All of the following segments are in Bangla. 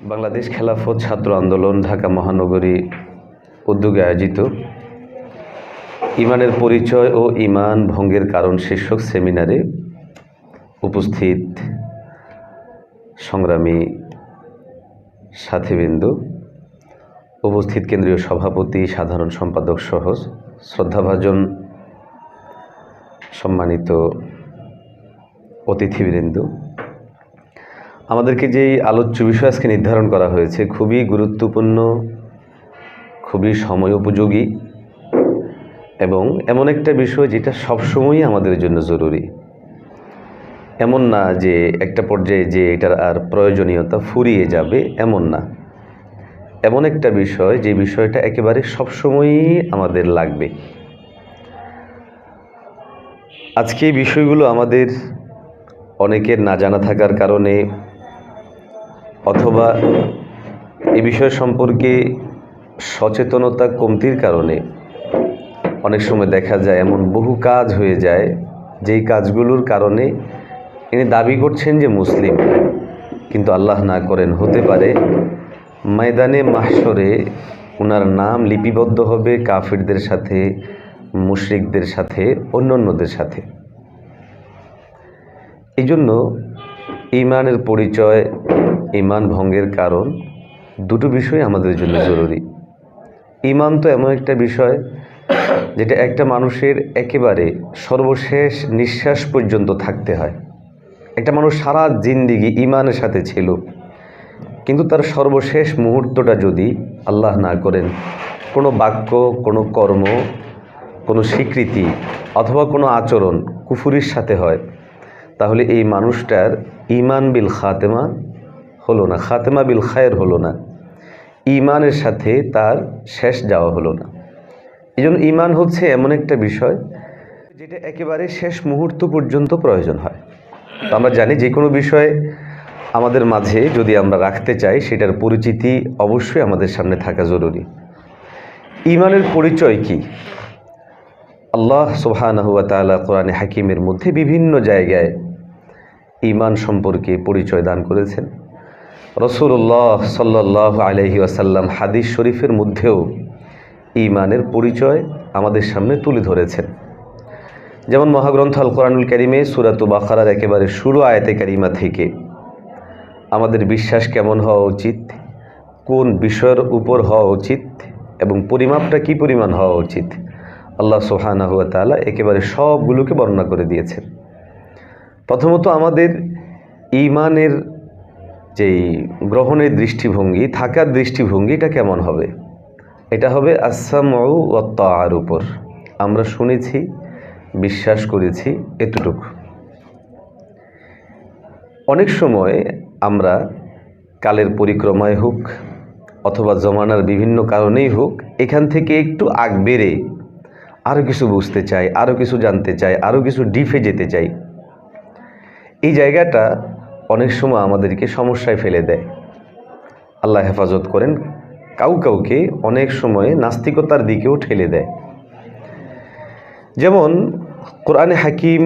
বাংলাদেশ খেলাফত ছাত্র আন্দোলন ঢাকা মহানগরী উদ্যোগে আয়োজিত ইমানের পরিচয় ও ইমান ভঙ্গের কারণ শীর্ষক সেমিনারে উপস্থিত সংগ্রামী সাথীবৃন্দ, উপস্থিত কেন্দ্রীয় সভাপতি, সাধারণ সম্পাদক সহ শ্রদ্ধাভাজন সম্মানিত অতিথিবৃন্দ, আমাদেরকে যেই আলোচ্য বিষয় আজকে নির্ধারণ করা হয়েছে খুবই গুরুত্বপূর্ণ, খুবই সময় উপযোগী এবং এমন একটা বিষয় যেটা সবসময়ই আমাদের জন্য জরুরি। এমন না যে একটা পর্যায়ে যে এটার আর প্রয়োজনীয়তা ফুরিয়ে যাবে, এমন না। এমন একটা বিষয় যে বিষয়টা একেবারে সবসময়ই আমাদের লাগবে। আজকে এই বিষয়গুলো আমাদের অনেকের না জানা থাকার কারণে অথবা এই বিষয় সম্পর্কে সচেতনতা কমতির কারণে অনেক সময় দেখা যায় এমন বহু কাজ হয়ে যায় যেই কাজগুলোর কারণে ইনি দাবি করছেন যে মুসলিম, কিন্তু আল্লাহ না করেন হতে পারে ময়দানে মাহশরে ওনার নাম লিপিবদ্ধ হবে কাফিরদের সাথে, মুশরিকদের সাথে, অন্যান্যদের সাথে। এই জন্য ইমানের পরিচয়, ইমান ভঙ্গের কারণ, দুটো বিষয় আমাদের জন্য জরুরি। ইমান তো এমন একটা বিষয় যেটা একটা মানুষের একেবারে সর্বশেষ নিঃশ্বাস পর্যন্ত থাকতে হয়। একটা মানুষ সারা জিন্দেগি ইমানের সাথে ছিল, কিন্তু তার সর্বশেষ মুহূর্তটা যদি আল্লাহ না করেন কোনো বাক্য, কোনো কর্ম, কোনো স্বীকৃতি অথবা কোনো আচরণ কুফুরির সাথে হয়, তাহলে এই মানুষটার ইমান বিল খাতেমা হলো না, খাতেমা বিল খায়ের হলো না, ইমানের সাথে তার শেষ যাওয়া হলো না। এই জন্য ইমান হচ্ছে এমন একটা বিষয় যেটা একেবারে শেষ মুহূর্ত পর্যন্ত প্রয়োজন হয়। তো আমরা জানি যে কোনো বিষয়ে আমাদের মাঝে যদি আমরা রাখতে চাই সেটার পরিচিতি অবশ্যই আমাদের সামনে থাকা জরুরি। ইমানের পরিচয় কি? আল্লাহ সুবহানাহু ওয়া তাআলা কোরআনে হাকিমের মধ্যে বিভিন্ন জায়গায় ইমান সম্পর্কে পরিচয় দান করেছেন। রাসূলুল্লাহ সাল্লাল্লাহু আলাইহি ওয়াসাল্লাম হাদিস শরীফের মধ্যেও ইমানের পরিচয় আমাদের সামনে তুলে ধরেছেন। যেমন মহাগ্রন্থ আল কোরআনুল কারীমে সূরাতুল বাকারার একেবারে শুরু আয়াতে কারিমা থেকে আমাদের বিশ্বাস কেমন হওয়া উচিত, কোন বিষয়ের উপর হওয়া উচিত এবং পরিমাপটা কি পরিমাণ হওয়া উচিত, আল্লাহ সুবহানাহু ওয়া তাআলা একেবারে সবগুলোকে বর্ণনা করে দিয়েছেন। প্রথমত আমাদের ইমানের যেই গ্রহণের দৃষ্টিভঙ্গি, থাকার দৃষ্টিভঙ্গি, এটা কেমন হবে? এটা হবে আস-সামউ ওয়াত তাআর উপর। আমরা শুনেছি, বিশ্বাস করেছি, এতটুকু। অনেক সময় আমরা কালের পরিক্রমায় হোক অথবা জমানার বিভিন্ন কারণেই হোক এখান থেকে একটু আগ বেড়ে আরও কিছু বুঝতে চাই, আরও কিছু জানতে চাই, আরও কিছু ডিপে যেতে চাই। এই জায়গাটা অনেক সময় আমাদেরকে সমস্যায় ফেলে দেয়। আল্লাহ হেফাজত করেন, কাউকে অনেক সময় নাস্তিকতার দিকেও ঠেলে দেয়। যেমন কোরআনে হাকিম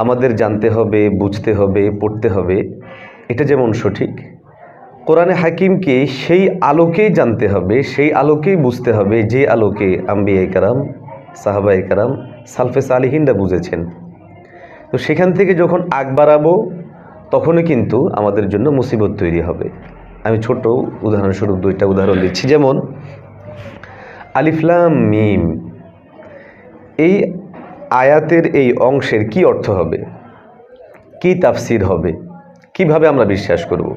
আমাদের জানতে হবে, বুঝতে হবে, পড়তে হবে, এটা যেমন সঠিক, কোরআনে হাকিমকে সেই আলোকেই জানতে হবে, সেই আলোকেই বুঝতে হবে যে আলোকে আম্বিয়ায়ে কেরাম, সাহাবায়ে কেরাম, সালফে সালিহিনরা বুঝেছেন। তো সেখান থেকে যখন আগ বাড়াবো তখনই কিন্তু আমাদের জন্য মুসিবত তৈরি হবে। আমি ছোট উদাহরণস্বরূপ দুইটা উদাহরণ দিচ্ছি। যেমন আলিফ লাম মিম, এই আয়াতের এই অংশের কি অর্থ হবে, কি তাফসির হবে, কিভাবে আমরা বিশ্বাস করব?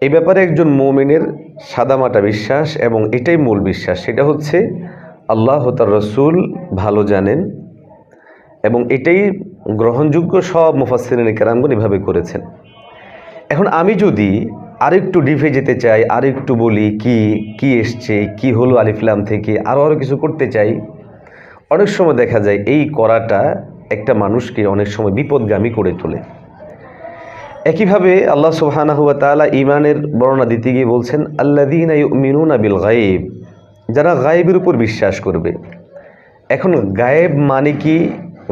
এই ব্যাপারে একজন মুমিনের সাদামাটা বিশ্বাস এবং এটাই মূল বিশ্বাস, সেটা হচ্ছে আল্লাহ ও তার রাসূল ভালো জানেন এবং এটাই গ্রহণযোগ্য। সব মুফাসসিরিনে কেরামগণ এভাবে করেছেন। এখন আমি যদি আরেকটু ডিপে যেতে চাই, আরেকটু বলি কি এসছে, কি হলো আলিফ লাম থেকে, আরও কিছু করতে চাই, অনেক সময় দেখা যায় এই করাটা একটা মানুষকে অনেক সময় বিপদগামী করে তোলে। একইভাবে আল্লাহ সুবহানাহু ওয়া তাআলা ইমানের বর্ণনা দিতে গিয়ে বলছেন আল্লাযীনা ইউমিনুনা বিল গায়ব, যারা গায়েবের উপর বিশ্বাস করবে। এখন গায়েব মানে কি?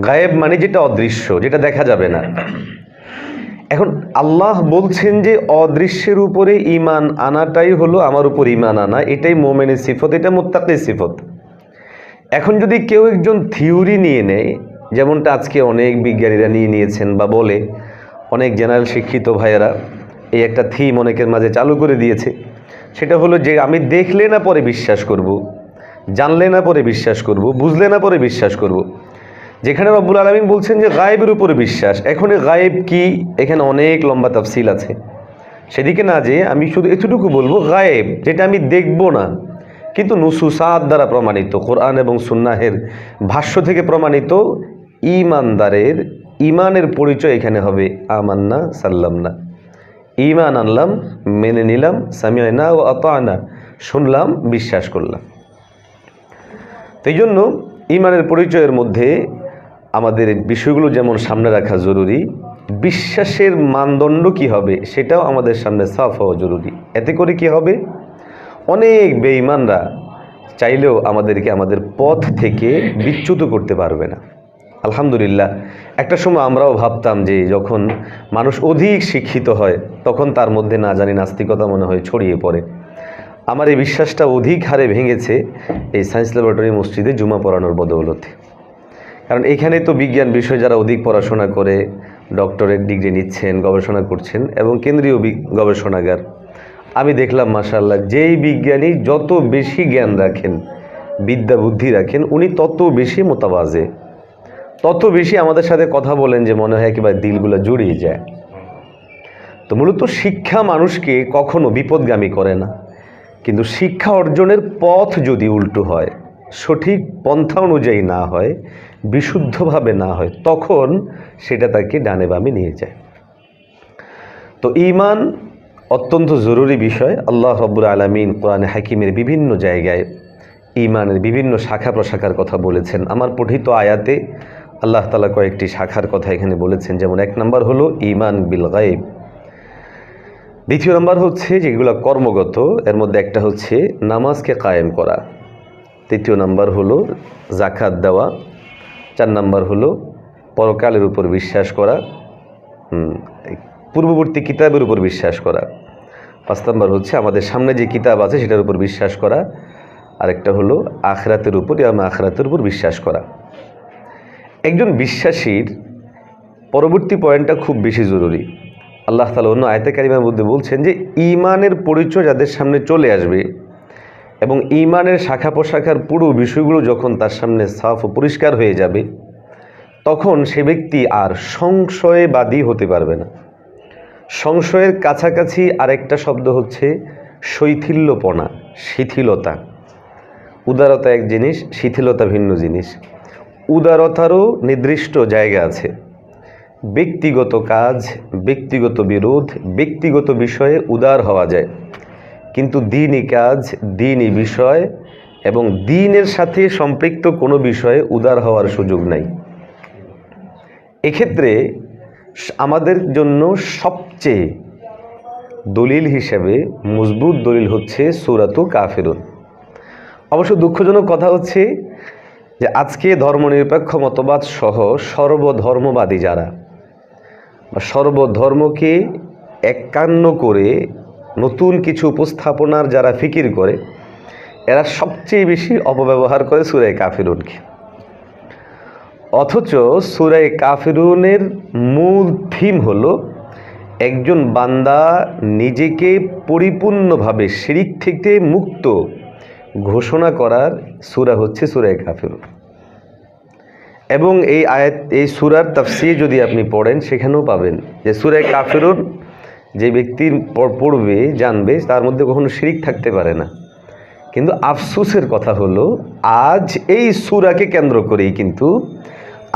গায়েব মানে যেটা অদৃশ্য, যেটা দেখা যাবে না। এখন আল্লাহ বলছেন যে অদৃশ্যের উপরে ঈমান আনাটাই হলো আমার উপর ঈমান আনা, এটাই মুমিনের সিফত, এটা মুত্তাকির সিফত। এখন যদি কেউ একজন থিওরি নিয়ে নেয়, যেমনটা আজকে অনেক বিজ্ঞানীরা নিয়ে নিয়েছেন বা বলে, অনেক জেনারেল শিক্ষিত ভাইয়েরা এই একটা থিম অনেকের মাঝে চালু করে দিয়েছে, সেটা হলো যে আমি দেখলে না পরে বিশ্বাস করব, জানলে না পরে বিশ্বাস করব, বুঝলে না পরে বিশ্বাস করব। যেখানে রব্বুল আলামিন বলছেন যে গায়েবের উপরে বিশ্বাস, এখন গায়েব কি, এখানে অনেক লম্বা তাফসিল আছে, সেদিকে না যেয়ে আমি শুধু এতটুকু বলবো, গায়েব যেটা আমি দেখব না কিন্তু নুসুসাত দ্বারা প্রমাণিত, কোরআন এবং সুন্নাহের ভাষ্য থেকে প্রমাণিত, ঈমানদারের ঈমানের পরিচয় এখানে হবে আমান্না সাল্লামনা, ঈমান আনলাম, মেনে নিলাম, সামিআনা ও আতানা, শুনলাম, বিশ্বাস করলাম। এই জন্য ঈমানের পরিচয়ের মধ্যে আমাদের বিষয়গুলো যেমন সামনে রাখা জরুরি, বিশ্বাসের মানদণ্ড কি হবে সেটাও আমাদের সামনে সাফ হওয়া জরুরি। এতে করে কি হবে, অনেক বেঈমানরা চাইলেও আমাদেরকে আমাদের পথ থেকে বিচ্যুত করতে পারবে না। আলহামদুলিল্লাহ, একটা সময় আমরাও ভাবতাম যে যখন মানুষ অধিক শিক্ষিত হয় তখন তার মধ্যে না জানি নাস্তিকতা মনে হয় ছড়িয়ে পড়ে। আমার এই বিশ্বাসটা অধিক হারে ভেঙেছে এই সায়েন্স ল্যাবরেটরি মসজিদে জুমা পড়ানোর বদৌলতে। কারণ এখানে তো বিজ্ঞান বিষয় যারা অধিক পড়াশোনা করে ডক্টরেট ডিগ্রি নিচ্ছেন, গবেষণা করছেন, এবং কেন্দ্রীয় গবেষণাগার, আমি দেখলাম মাশাআল্লাহ যেই বিজ্ঞানী যত বেশি জ্ঞান রাখেন, বিদ্যা বুদ্ধি রাখেন, উনি তত বেশি মোতাবাজে, তত বেশি আমাদের সাথে কথা বলেন যে মনে হয় একেবারে দিলগুলো জড়িয়ে যায়। তো মূলত শিক্ষা মানুষকে কখনো বিপদগামী করে না, কিন্তু শিক্ষা অর্জনের পথ যদি উল্টো হয়, সঠিক পন্থা অনুযায়ী না হয়, বিশুদ্ধভাবে না হয়, তখন সেটা তাকে ডানে বামে নিয়ে যায়। তো ঈমান অত্যন্ত জরুরি বিষয়। আল্লাহ রাব্বুল আলামিন কোরআনে হাকিমের বিভিন্ন জায়গায় ঈমানের বিভিন্ন শাখা প্রশাখার কথা বলেছেন। আমার পঠিত আয়াতে আল্লাহ তাআলা কয়েকটি শাখার কথা এখানে বলেছেন। যেমন 1 নম্বর হলো ঈমান বিল গায়ব, 2 নম্বর হচ্ছে যেগুলো কর্মগত, এর মধ্যে একটা হচ্ছে নামাজকে কায়েম করা, 3 নম্বর হলো যাকাত দেওয়া, 4 নম্বর হলো পরকালের উপর বিশ্বাস করা, পূর্ববর্তী কিতাবের উপর বিশ্বাস করা, 5 নম্বর হচ্ছে আমাদের সামনে যে কিতাব আছে সেটার উপর বিশ্বাস করা, আরেকটা হলো আখিরাতের উপর, আখিরাতের উপর বিশ্বাস করা। একজন বিশ্বাসীর পরবর্তী পয়েন্টটা খুব বেশি জরুরি। আল্লাহ তাআলা অন্য আয়াতে কারিমার মধ্যে বলছেন যে ঈমানের পরিচয় যাদের সামনে চলে আসবে এবং ঈমানের শাখা প্রশাখার পুরো বিষয়গুলো যখন তার সামনে সাফ ও পরিষ্কার হয়ে যাবে, তখন সে ব্যক্তি আর সংশয়বাদী হতে পারবে না। সংশয়ের কাছাকাছি আরেকটা শব্দ হচ্ছে শৈথিল্যপনা, শিথিলতা। উদারতা এক জিনিস, শিথিলতা ভিন্ন জিনিস। উদারতারও নির্দিষ্ট জায়গা আছে। ব্যক্তিগত কাজ, ব্যক্তিগত বিরোধ, ব্যক্তিগত বিষয়ে উদার হওয়া যায়, কিন্তু দ্বীনি কাজ, দ্বীনি বিষয় এবং দ্বীনের সাথে সম্পৃক্ত কোনো বিষয়ে উদার হওয়ার সুযোগ নাই। এক্ষেত্রে আমাদের জন্য সবচেয়ে দলিল হিসেবে মজবুত দলিল হচ্ছে সূরাতুল কাফিরুন। অবশ্য দুঃখজনক কথা হচ্ছে যে আজকে ধর্মনিরপেক্ষ মতবাদ সহ সর্বধর্মবাদী যারা বা সর্বধর্মকে একান্ন করে নতুন কিছু উপস্থাপনার যারা ফিকির করে, এরা সবচেয়ে বেশি অপব্যবহার করে সূরা কাফিরুনকে। অথচ সূরা কাফিরুনের মূল থিম হলো একজন বান্দা নিজেকে পরিপূর্ণভাবে শিরিক থেকে মুক্ত ঘোষণা করার সূরা হচ্ছে সূরা কাফিরুন। এবং এই সূরার তাফসীর যদি আপনি পড়েন সেখানেও পাবেন যে সূরা কাফিরুন যে ব্যক্তি পড়বে জানবে তার মধ্যে কখনো শিরিক থাকতে পারে না। কিন্তু আফসোসের কথা হলো আজ এই সূরাকে কেন্দ্র করেই কিন্তু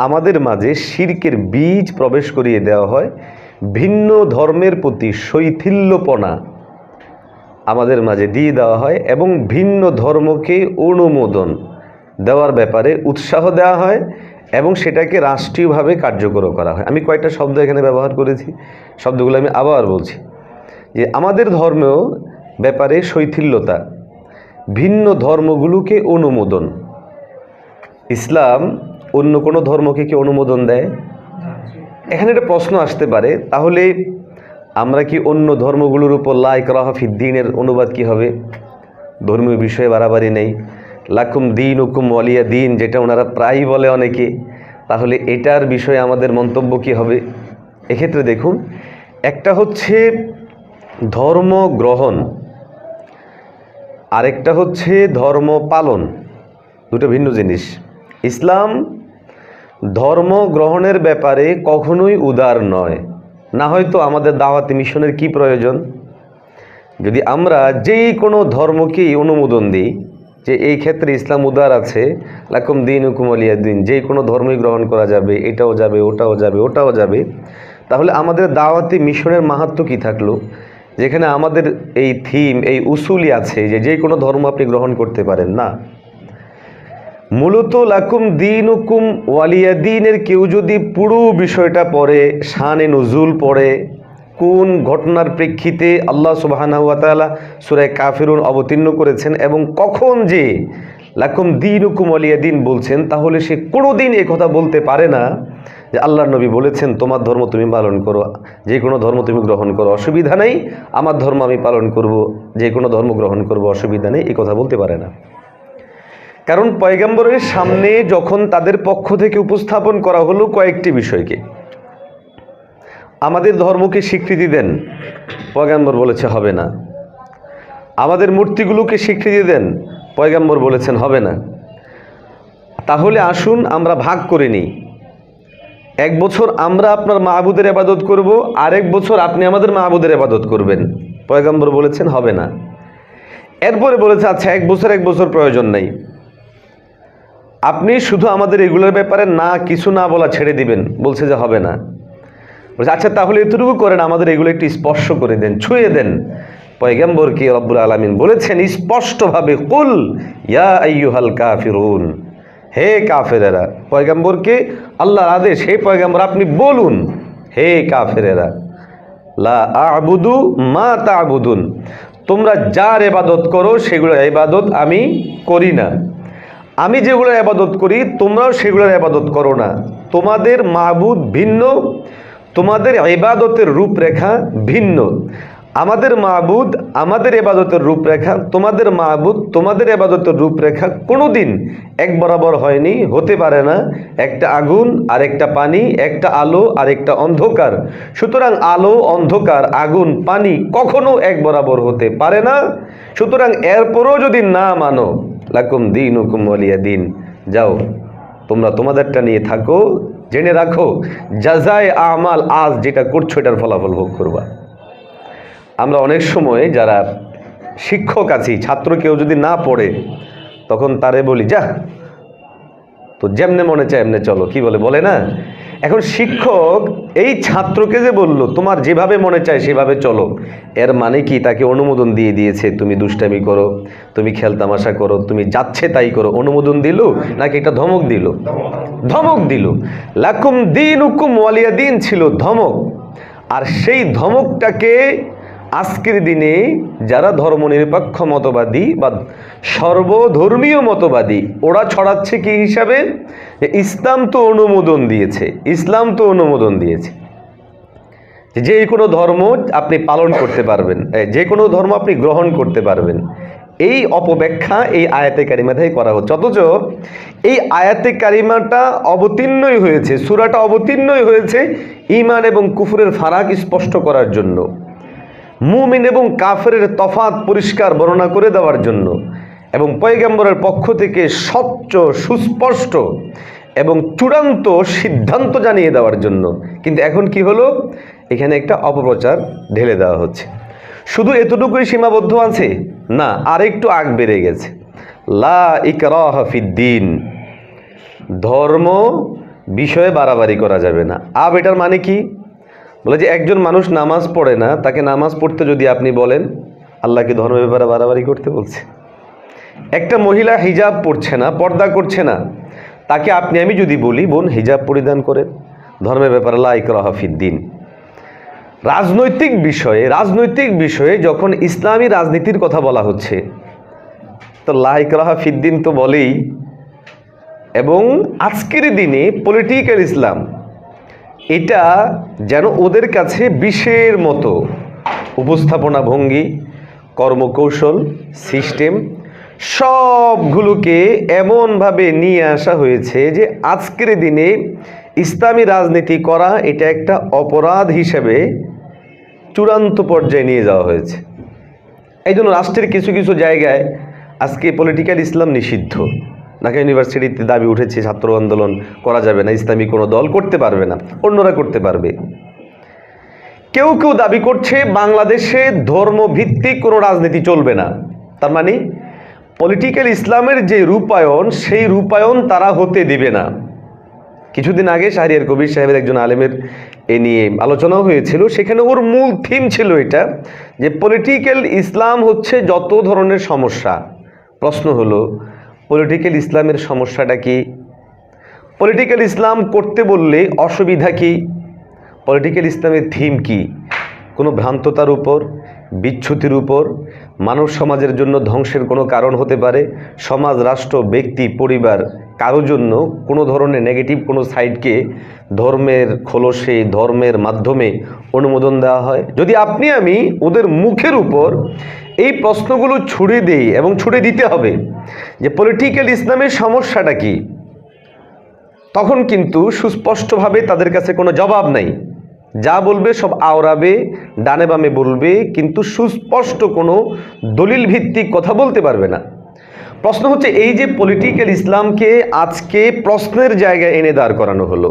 আমাদের মাঝে শিরকের বীজ প্রবেশ করিয়ে দেওয়া হয়। ভিন্ন ধর্মের প্রতি শৈথিল্যপনা আমাদের মাঝে দিয়ে দেওয়া হয় এবং ভিন্ন ধর্মকে অনুমোদন দেওয়ার ব্যাপারে উৎসাহ দেওয়া হয় এবং সেটাকে রাষ্ট্রীয়ভাবে কার্যকর করা হয়। আমি কয়েকটা শব্দ এখানে ব্যবহার করেছি, শব্দগুলো আমি আবার বলছি যে আমাদের ধর্মেও ব্যাপারে শৈথিল্যতা, ভিন্ন ধর্মগুলোকে অনুমোদন। ইসলাম অন্য কোনো ধর্মকে কি অনুমোদন দেয়? এখানে একটা প্রশ্ন আসতে পারে, তাহলে আমরা কি অন্য ধর্মগুলোর উপর লা ইকরাহা ফিদ্দীনের অনুবাদ কি হবে? ধর্মীয় বিষয়ে বাড়াবাড়ি নেই, লাকুম দীনুকুম ওয়ালিয়া দিন, যেটা ওনারা প্রায়ই বলে অনেকে, তাহলে এটার বিষয়ে আমাদের মন্তব্য কি হবে? এক্ষেত্রে দেখুন, একটা হচ্ছে ধর্ম গ্রহণ, আরেকটা হচ্ছে ধর্ম পালন, দুটো ভিন্ন জিনিস। ইসলাম ধর্ম গ্রহণের ব্যাপারে কখনোই উদার নয়, না হয়তো আমাদের দাওয়াতি মিশনের কি প্রয়োজন? যদি আমরা যেই কোনো ধর্মকেই অনুমোদন দিই যে এই ক্ষেত্রে ইসলাম উদার আছে, লাকুম দীনুকুম ওয়ালিয়া দিন, যেই কোনো ধর্মই গ্রহণ করা যাবে, এটাও যাবে, ওটাও যাবে, ওটাও যাবে, তাহলে আমাদের দাওয়াতি মিশনের মাহাত্ম্য কী থাকলো? যেখানে আমাদের এই থিম, এই উসুলই আছে যে যে কোনো ধর্ম আপনি গ্রহণ করতে পারেন না। মূলত লাকুম দীনুকুম ওয়ালিয়া দিনের কেউ যদি পুরো বিষয়টা পড়ে, শানে নুজুল পড়ে, কোন ঘটনার প্রেক্ষিতে আল্লাহ সুবহানাহু ওয়া তাআলা সূরা কাফিরুন অবতীর্ণ করেছেন এবং কখন যে লাকুম দীনুকুম ওয়ালিয়া দিন বলছেন, তাহলে সে কোনোদিন এ কথা বলতে পারে না যে আল্লাহর নবী বলেছেন তোমার ধর্ম তুমি পালন করো, যে কোনো ধর্ম তুমি গ্রহণ করো, অসুবিধা নেই, আমার ধর্ম আমি পালন করব, যে কোনো ধর্ম গ্রহণ করব, অসুবিধা নেই, এই কথা বলতে পারে না। কারণ পয়গম্বরের সামনে যখন তাদের পক্ষ থেকে উপস্থাপন করা হলো কয়েকটি বিষয়কে, আমাদের ধর্মকে স্বীকৃতি দেন, পয়গম্বর বলেছে হবে না। আমাদের মূর্তিগুলোকে স্বীকৃতি দেন, পয়গম্বর বলেছেন হবে না। তাহলে আসুন আমরা ভাগ করে নিই, এক বছর আমরা আপনার মাহবুদের ইবাদত করব, আরেক বছর আপনি আমাদের মাহবুদের ইবাদত করবেন, পয়গম্বর বলেছেন হবে না। এরপরে বলেছে আচ্ছা এক বছর প্রয়োজন নেই, আপনি শুধু আমাদের এগুলোর ব্যাপারে না কিছু না বলা ছেড়ে দিবেন, বলছে যে হবে না। বলছে আচ্ছা তাহলে এতটুকু করেন, আমাদের এগুলো একটু স্পর্শ করে দেন, ছুঁয়ে দেন। পয়গম্বরকে রব্বুল আলামিন বলেছেন স্পষ্টভাবে, কুল ইয়া আইয়ুহাল কাফিরুন, হে কাফেরেরা। পয়গম্বরকে আল্লাহর আদেশ, হে পয়গম্বর আপনি বলুন, হে কাফেরেরা, লা আ'বুদু মা তা'বুদুন, তোমরা যার ইবাদত করো সেগুলোর ইবাদত আমি করি না, আমি যেগুলোর ইবাদত করি তোমরাও সেগুলোর ইবাদত করো না। তোমাদের মাবুদ ভিন্ন, তোমাদের ইবাদতের রূপরেখা ভিন্ন। আমাদের মাবুদ, আমাদের ইবাদতের রূপরেখা, তোমাদের মাবুদ, তোমাদের ইবাদতের রূপরেখা কোনোদিন এক বরাবর হয়নি, হতে পারে না। একটা আগুন আর একটা পানি, একটা আলো আর একটা অন্ধকার। সুতরাং আলো, অন্ধকার, আগুন, পানি কখনো এক বরাবর হতে পারে না। সুতরাং এরপরও যদি না মানো, লাকুম দীনুকুম ওয়ালিয়া দিন, যাও তোমরা তোমাদেরটা নিয়ে থাকো, জেনে রাখো জাযায়ে আমাল, আজ যেটা করছো এটার ফলাফল ভোগ করবা। আমরা অনেক সময় যারা শিক্ষক আছি, ছাত্র কেউ যদি না পড়ে তখন তারে বলি যা তো যেমনে মনে চায় এমনে চলো, কি বলে বলে না। এখন শিক্ষক এই ছাত্রকে যে বলল তোমার যেভাবে মনে চায় সেভাবে চলো, এর মানে কি তাকে অনুমোদন দিয়ে দিয়েছে তুমি দুষ্টামি করো, তুমি খেলতামাশা করো, তুমি যাচ্ছে তাই করো, অনুমোদন দিল নাকি একটা ধমক দিল? ধমক দিল। লাকুম দীনুকুম ওয়ালিয়া দিন ছিল ধমক। আর সেই ধমকটাকে আজকের দিনে যারা ধর্মনিরপেক্ষ মতবাদী বা সর্বধর্মীয় মতবাদী, ওরা ছড়াচ্ছে কি হিসাবে, ইসলাম তো অনুমোদন দিয়েছে, ইসলাম তো অনুমোদন দিয়েছে যে কোনো ধর্ম আপনি পালন করতে পারবেন, যে কোনো ধর্ম আপনি গ্রহণ করতে পারবেন। এই অপব্যাখ্যা এই আয়াতে কারিমাতেই করা হচ্ছে। অথচ এই আয়াতে কারিমাটা অবতীর্ণই হয়েছে, সূরাটা অবতীর্ণই হয়েছে ঈমান এবং কুফরের ফারাক স্পষ্ট করার জন্য, মুমিন এবং কাফেরের তফাৎ পরিষ্কার বর্ণনা করে দেওয়ার জন্য, এবং পয়গম্বরের পক্ষ থেকে স্বচ্ছ, সুস্পষ্ট এবং চূড়ান্ত সিদ্ধান্ত জানিয়ে দেওয়ার জন্য। কিন্তু এখন কি হলো, এখানে একটা অপপ্রচার ঢেলে দেওয়া হচ্ছে। শুধু এতটুকুই সীমাবদ্ধ আছে না, আরেকটু আগ বেড়ে গেছে। লা ইকরাহা ফিদ্দিন, ধর্ম বিষয়ে বাড়াবাড়ি করা যাবে না। এটার মানে কি? বলে যে একজন মানুষ নামাজ পড়ে না, তাকে নামাজ পড়তে যদি আপনি বলেন, আল্লাহকে ধর্মের ব্যাপারে বাড়াবাড়ি করতে বলছে। একটা মহিলা হিজাব পড়ছে না, পর্দা করছে না, তাকে আপনি আমি যদি বলি বোন হিজাব পরিধান করেন, ধর্মের ব্যাপারে লা ইকরাহা ফিদ্দিন। রাজনৈতিক বিষয়ে যখন ইসলামী রাজনীতির কথা বলা হচ্ছে, তো লা ইকরাহা ফিদ্দিন তো বলেই। এবং আজকের দিনে পলিটিক্যাল ইসলাম, এটা যেন ওদের কাছে বিষের মতো উপস্থাপনা ভঙ্গি, কর্মকৌশল, সিস্টেম সবগুলোকে এমনভাবে নিয়ে আসা হয়েছে যে আজকের দিনে ইসলামী রাজনীতি করা এটা একটা অপরাধ হিসেবে চূড়ান্ত পর্যায়ে নিয়ে যাওয়া হয়েছে। এই জন্য রাষ্ট্রের কিছু কিছু জায়গায় আজকে পলিটিক্যাল ইসলাম নিষিদ্ধ। ঢাকা ইউনিভার্সিটিতে দাবি উঠেছে ছাত্র আন্দোলন করা যাবে না, ইসলামী কোনো দল করতে পারবে না, অন্যরা করতে পারবে। কেউ কেউ দাবি করছে বাংলাদেশে ধর্মভিত্তিক কোনো রাজনীতি চলবে না। তার মানে পলিটিক্যাল ইসলামের যে রূপায়ণ, সেই রূপায়ণ তারা হতে দিবে না। কিছুদিন আগে শাহরিয়ার কবির সাহেবের একজন আলেমের এ নিয়ে আলোচনাও হয়েছিল, সেখানে ওর মূল থিম ছিল এটা যে পলিটিক্যাল ইসলাম হচ্ছে যত ধরনের সমস্যা। প্রশ্ন হলো পলিটিক্যাল ইসলামের সমস্যাটা কি? পলিটিক্যাল ইসলাম করতে বললে অসুবিধা কি? পলিটিক্যাল ইসলামের থিম কি? কোনো ভ্রান্ততার উপর, বিচ্যুতির উপর, মানব সমাজের জন্য ধ্বংসের কোনো কারণ হতে পারে, সমাজ, রাষ্ট্র, ব্যক্তি, পরিবার কারোর জন্য কোনো ধরনের নেগেটিভ কোনো সাইডকে ধর্মের খোলসে, ধর্মের মাধ্যমে অনুমোদন দেওয়া হয়। যদি আপনি আমি ওদের মুখের উপর এই প্রশ্নগুলো ছুড়ে দেই, এবং ছুড়ে দিতে হবে যে পলিটিক্যাল ইসলামের সমস্যাটা কি, তখন কিন্তু সুস্পষ্টভাবে তাদের কাছে কোনো জবাব নাই। যা বলবে সব আওড়াবে, ডানে বামে বলবে, কিন্তু সুস্পষ্ট কোনো দলিল ভিত্তিক কথা বলতে পারবে না। প্রশ্ন হচ্ছে এই যে পলিটিক্যাল ইসলামকে আজকে প্রশ্নের জায়গায় এনে দাঁড় করানো হলো,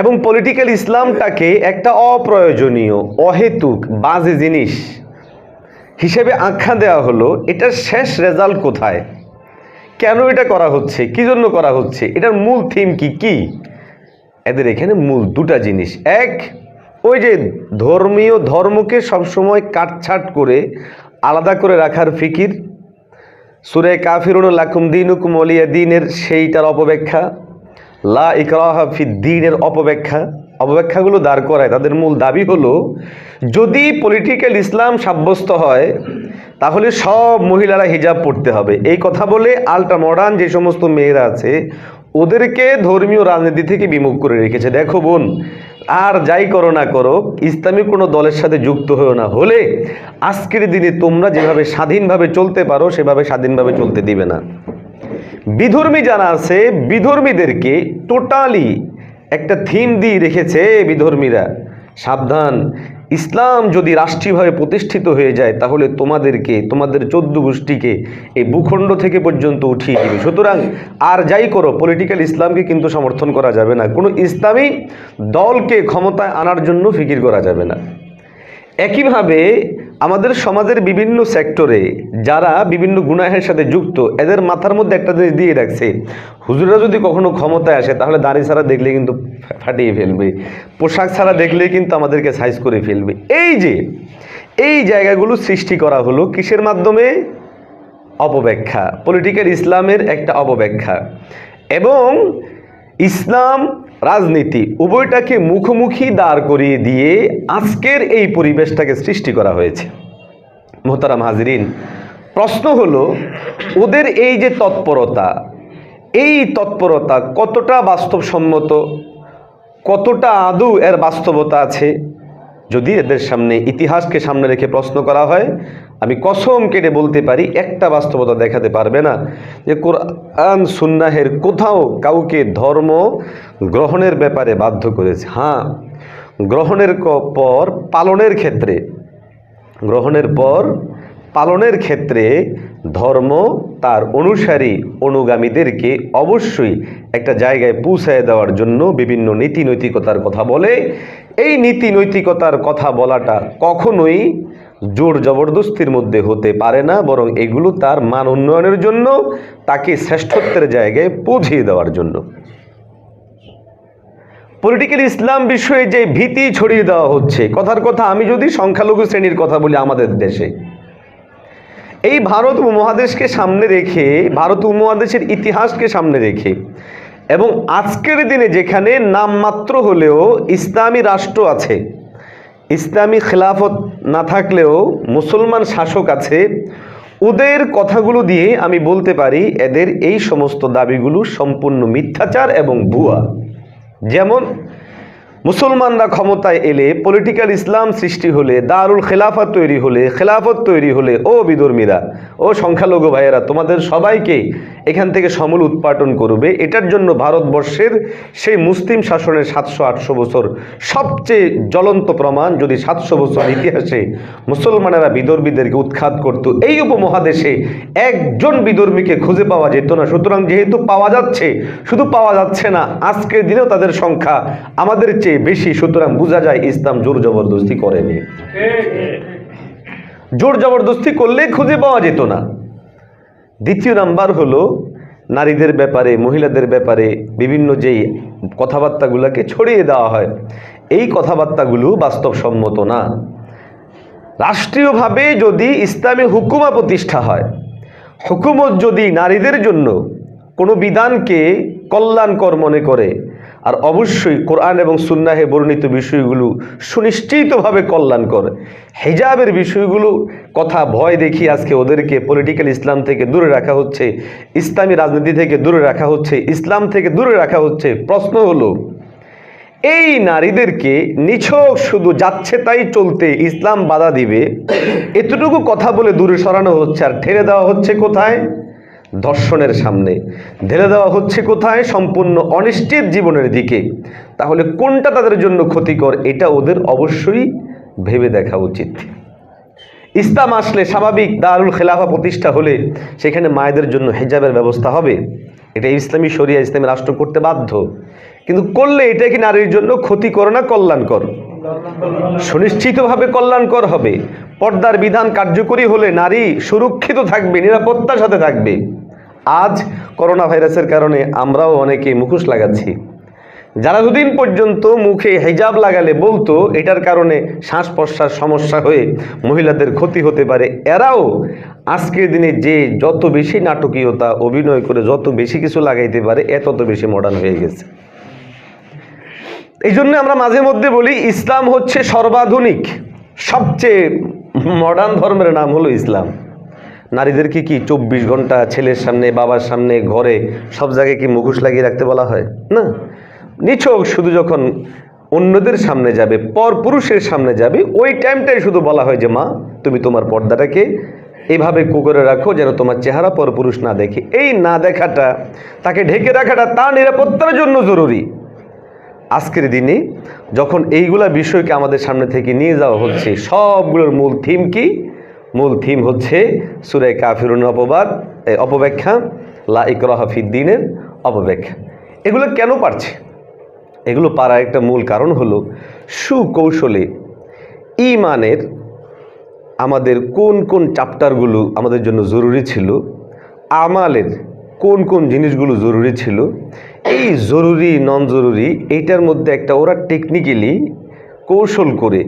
এবং পলিটিক্যাল ইসলামটাকে একটা অপ্রয়োজনীয়, অহেতুক, বাজে জিনিস হিসেবে আখ্যা দেওয়া হলো। এটার শেষ রেজাল্ট কোথায়? কেন এটা করা হচ্ছে? কি জন্য করা হচ্ছে? এটার মূল থিম কি কি? এদের এখানে মূল দুটা জিনিস। এক, ওই যে ধর্মকে সবসময় কাটছাট করে আলাদা করে রাখার ফিকির, সূরা কাফিরুন লাকুম দীনুকুম ওয়ালিয়া দ্বীনের সেইটার অপব্যাখ্যা, লা ইকরাহা ফিদ্দীনের অপব্যাখ্যাগুলো দাঁড় করায়। তাদের মূল দাবি হলো যদি পলিটিক্যাল ইসলাম সাব্যস্ত হয় তাহলে সব মহিলারা হিজাব পড়তে হবে। এই কথা বলে আল্ট্রা মডার্ন যে সমস্ত মেয়েরা আছে ওদেরকে ধর্মীয় রাজনীতি থেকে বিমুখ করে রেখেছে। দেখো বোন, আর যাই করো না করো, ইসলামী কোনো দলের সাথে যুক্ত হয়েও না, হলে আজকের দিনে তোমরা যেভাবে স্বাধীনভাবে চলতে পারো সেভাবে স্বাধীনভাবে চলতে দিবে না। বিধর্মী যারা আছে, বিধর্মীদেরকে টোটালি একটা থিম দিয়ে রেখেছে বিধর্মীরা, সাবধান, ইসলাম যদি রাষ্ট্রীয়ভাবে প্রতিষ্ঠিত হয়ে যায় তাহলে তোমাদেরকে, তোমাদের 14 গোষ্ঠীকে এই ভূখণ্ড থেকে পর্যন্ত উঠিয়ে দিবে। সুতরাং আর যাই করো, পলিটিক্যাল ইসলামকে কিন্তু সমর্থন করা যাবে না, কোনো ইসলামী দলকে ক্ষমতায় আনার জন্য ফিকির করা যাবে না। একইভাবে আমাদের সমাজের বিভিন্ন সেক্টরে যারা বিভিন্ন গুনাহের সাথে যুক্ত, এদের মাথার মধ্যে একটা জিনিস দিয়ে রাখছে, হুজুররা যদি কখনো ক্ষমতায় আসে তাহলে দাড়ি ছাড়া দেখলে কিন্তু ফাটিয়ে ফেলবে, পোশাক ছাড়া দেখলে কিন্তু আমাদেরকে সাইজ করে ফেলবে। এই জায়গাগুলো সৃষ্টি করা হলো কিসের মাধ্যমে? অপব্যাখ্যা, পলিটিক্যাল ইসলামের একটা অপব্যাখ্যা, এবং ইসলাম রাজনীতি উভয়টাকে মুখোমুখি দাঁড় করিয়ে দিয়ে আজকের এই পরিবেশটাকে সৃষ্টি করা হয়েছে। মোহতারাম হাজিরিন, প্রশ্ন হলো ওদের এই যে তৎপরতা, এই তৎপরতা কতটা বাস্তবসম্মত, কতটা আদৌ এর বাস্তবতা আছে? যদি এদের সামনে ইতিহাসকে সামনে রেখে প্রশ্ন করা হয়, আমি কসম কেটে বলতে পারি একটা বাস্তবতা দেখাতে পারবে না যে কোরআন সুন্নাহের কোথাও কাউকে ধর্ম গ্রহণের ব্যাপারে বাধ্য করেছে। হ্যাঁ, গ্রহণের পর পালনের ক্ষেত্রে ধর্ম তার অনুসারী অনুগামীদেরকে অবশ্যই একটা জায়গায় পৌঁছায় দেওয়ার জন্য বিভিন্ন নীতি নৈতিকতার কথা বলে। এই নীতি নৈতিকতার কথা বলাটা কখনোই জোর জবরদস্তির মধ্যে হতে পারে না, বরং এগুলো তার মান উন্নয়নের জন্য, তাকে শ্রেষ্ঠত্বের জায়গায় পৌঁছিয়ে দেওয়ার জন্য। পলিটিক্যাল ইসলাম বিষয়ে যে ভীতি ছড়িয়ে দেওয়া হচ্ছে, কথার কথা আমি যদি সংখ্যালঘু শ্রেণীর কথা বলি, আমাদের দেশে এই ভারত উপমহাদেশকে সামনে রেখে, ভারত উপমহাদেশের ইতিহাসকে সামনে রেখে, এবং আজকের দিনে যেখানে নামমাত্র হলেও ইসলামী রাষ্ট্র আছে, ইসলামী খেলাফত না থাকলেও মুসলমান শাসক আছে, ওদের কথাগুলো দিয়ে আমি বলতে পারি এদের এই সমস্ত দাবিগুলো সম্পূর্ণ মিথ্যাচার এবং ভুয়া। যেমন মুসলমানরা ক্ষমতায় এলে, পলিটিক্যাল ইসলাম সৃষ্টি হলে, দারুল খেলাফত তৈরি হলে, খেলাফত তৈরি হলে, ও বিধর্মীরা, ও সংখ্যালঘু ভাইয়েরা, তোমাদের সবাইকে এখান থেকে সমূল উৎপাটন করবে। এটার জন্য ভারতবর্ষের সেই মুসলিম শাসনের 700-800 বছর সবচেয়ে জ্বলন্ত প্রমাণ। যদি 700 বছর ইতিহাসে মুসলমানেরা বিধর্মীদেরকে উৎখাত করত, এই উপমহাদেশে একজন বিধর্মীকে খুঁজে পাওয়া যেত না। সুতরাং যেহেতু পাওয়া যাচ্ছে, শুধু পাওয়া যাচ্ছে না, আজকের দিনেও তাদের সংখ্যা আমাদের চেয়ে বেশি। সুতরাং বোঝা যায় ইসলাম জোর জবরদস্তি করেনি। জোর জবরদস্তি করলে খুঁজে পাওয়া যেত না। দ্বিতীয় নাম্বার হলো নারীদের ব্যাপারে, মহিলাদের ব্যাপারে বিভিন্ন যেই কথাবার্তাগুলোকে ছড়িয়ে দেওয়া হয়, এই কথাবার্তাগুলো বাস্তবসম্মত না। রাষ্ট্রীয়ভাবে যদি ইসলামী হুকুমা প্রতিষ্ঠা হয়, হুকুমত যদি নারীদের জন্য কোনো বিধানকে কল্যাণকর মনে করে, আর অবশ্যই কোরআন এবং সুন্নাহে বর্ণিত বিষয়গুলো সুনিশ্চিতভাবে কল্যাণকর, হিজাবের বিষয়গুলো কথা ভয় দেখি আজকে ওদেরকে পলিটিক্যাল ইসলাম থেকে দূরে রাখা হচ্ছে, ইসলামী রাজনীতি থেকে দূরে রাখা হচ্ছে, ইসলাম থেকে দূরে রাখা হচ্ছে। প্রশ্ন হলো, এই নারীদেরকে নিছক শুধু যাচ্ছে তাই চলতে ইসলাম বাধা দিবে, এতটুকু কথা বলে দূরে সরানো হচ্ছে, আর ঠেলে দেওয়া হচ্ছে কোথায়? ধর্ষণের সামনে। ঢেলে দেওয়া হচ্ছে কোথায়? সম্পূর্ণ অনিশ্চিত জীবনের দিকে। তাহলে কোনটা তাদের জন্য ক্ষতিকর, এটা ওদের অবশ্যই ভেবে দেখা উচিত। ইসলাম আসলে স্বাভাবিক দারুল খেলাফা প্রতিষ্ঠা হলে সেখানে মায়েদের জন্য হিজাবের ব্যবস্থা হবে, এটা ইসলামী শরিয়া, ইসলামী রাষ্ট্র করতে বাধ্য। কিন্তু করলে এটা কি নারীর জন্য ক্ষতিকর না কল্যাণকর? সুনিশ্চিতভাবে কল্যাণকর হবে। পর্দার বিধান কার্যকরী হলে নারী সুরক্ষিত থাকবে, নিরাপত্তার সাথে থাকবে। আজ করোনা ভাইরাসের কারণে আমরাও অনেকে মুখোশ লাগাচ্ছি। যারা দুদিন পর্যন্ত মুখে হিজাব লাগালে বলতো এটার কারণে শ্বাস প্রশ্বাস সমস্যা হয়ে মহিলাদের ক্ষতি হতে পারে, এরাও আজকের দিনে যে যত বেশি নাটকীয়তা অভিনয় করে যত বেশি কিছু লাগাইতে পারে, তত বেশি মডার্ন হয়ে গেছে। এই জন্য আমরা মাঝে মধ্যে বলি ইসলাম হচ্ছে সর্বাধুনিক, সবচেয়ে মডার্ন ধর্মের নাম হলো ইসলাম। নারীদেরকে কি 24 ঘন্টা ছেলের সামনে, বাবার সামনে, ঘরে সব জায়গায় কি মুখোশ লাগিয়ে রাখতে বলা হয়? না, নিছক শুধু যখন অন্যদের সামনে যাবে, পর পুরুষের সামনে যাবে, ওই টাইমটাই শুধু বলা হয় যে মা তুমি তোমার পর্দাটাকে এইভাবে করে রাখো যেন তোমার চেহারা পর পুরুষ না দেখে। এই না দেখাটা, তাকে ঢেকে রাখাটা তার নিরাপত্তার জন্য জরুরি। আজকের দিনে যখন এইগুলা বিষয়কে আমাদের সামনে থেকে নিয়ে যাওয়া হচ্ছে, সবগুলোর মূল থিম কি? মূল থিম হচ্ছে সূরা কাফিরুন অপব্যাখ্যা, লা ইকরাহা ফিদ্দীনের অপব্যাখ্যা। এগুলো কেন পারছে? এগুলো পারার একটা মূল কারণ হলো সুকৌশলে ঈমানের আমাদের কোন কোন চ্যাপ্টারগুলো আমাদের জন্য জরুরি ছিল, আমালের কোন কোন জিনিসগুলো জরুরি ছিল, এই জরুরি নন জরুরি এইটার মধ্যে একটা ওরা টেকনিক্যালি কৌশল করে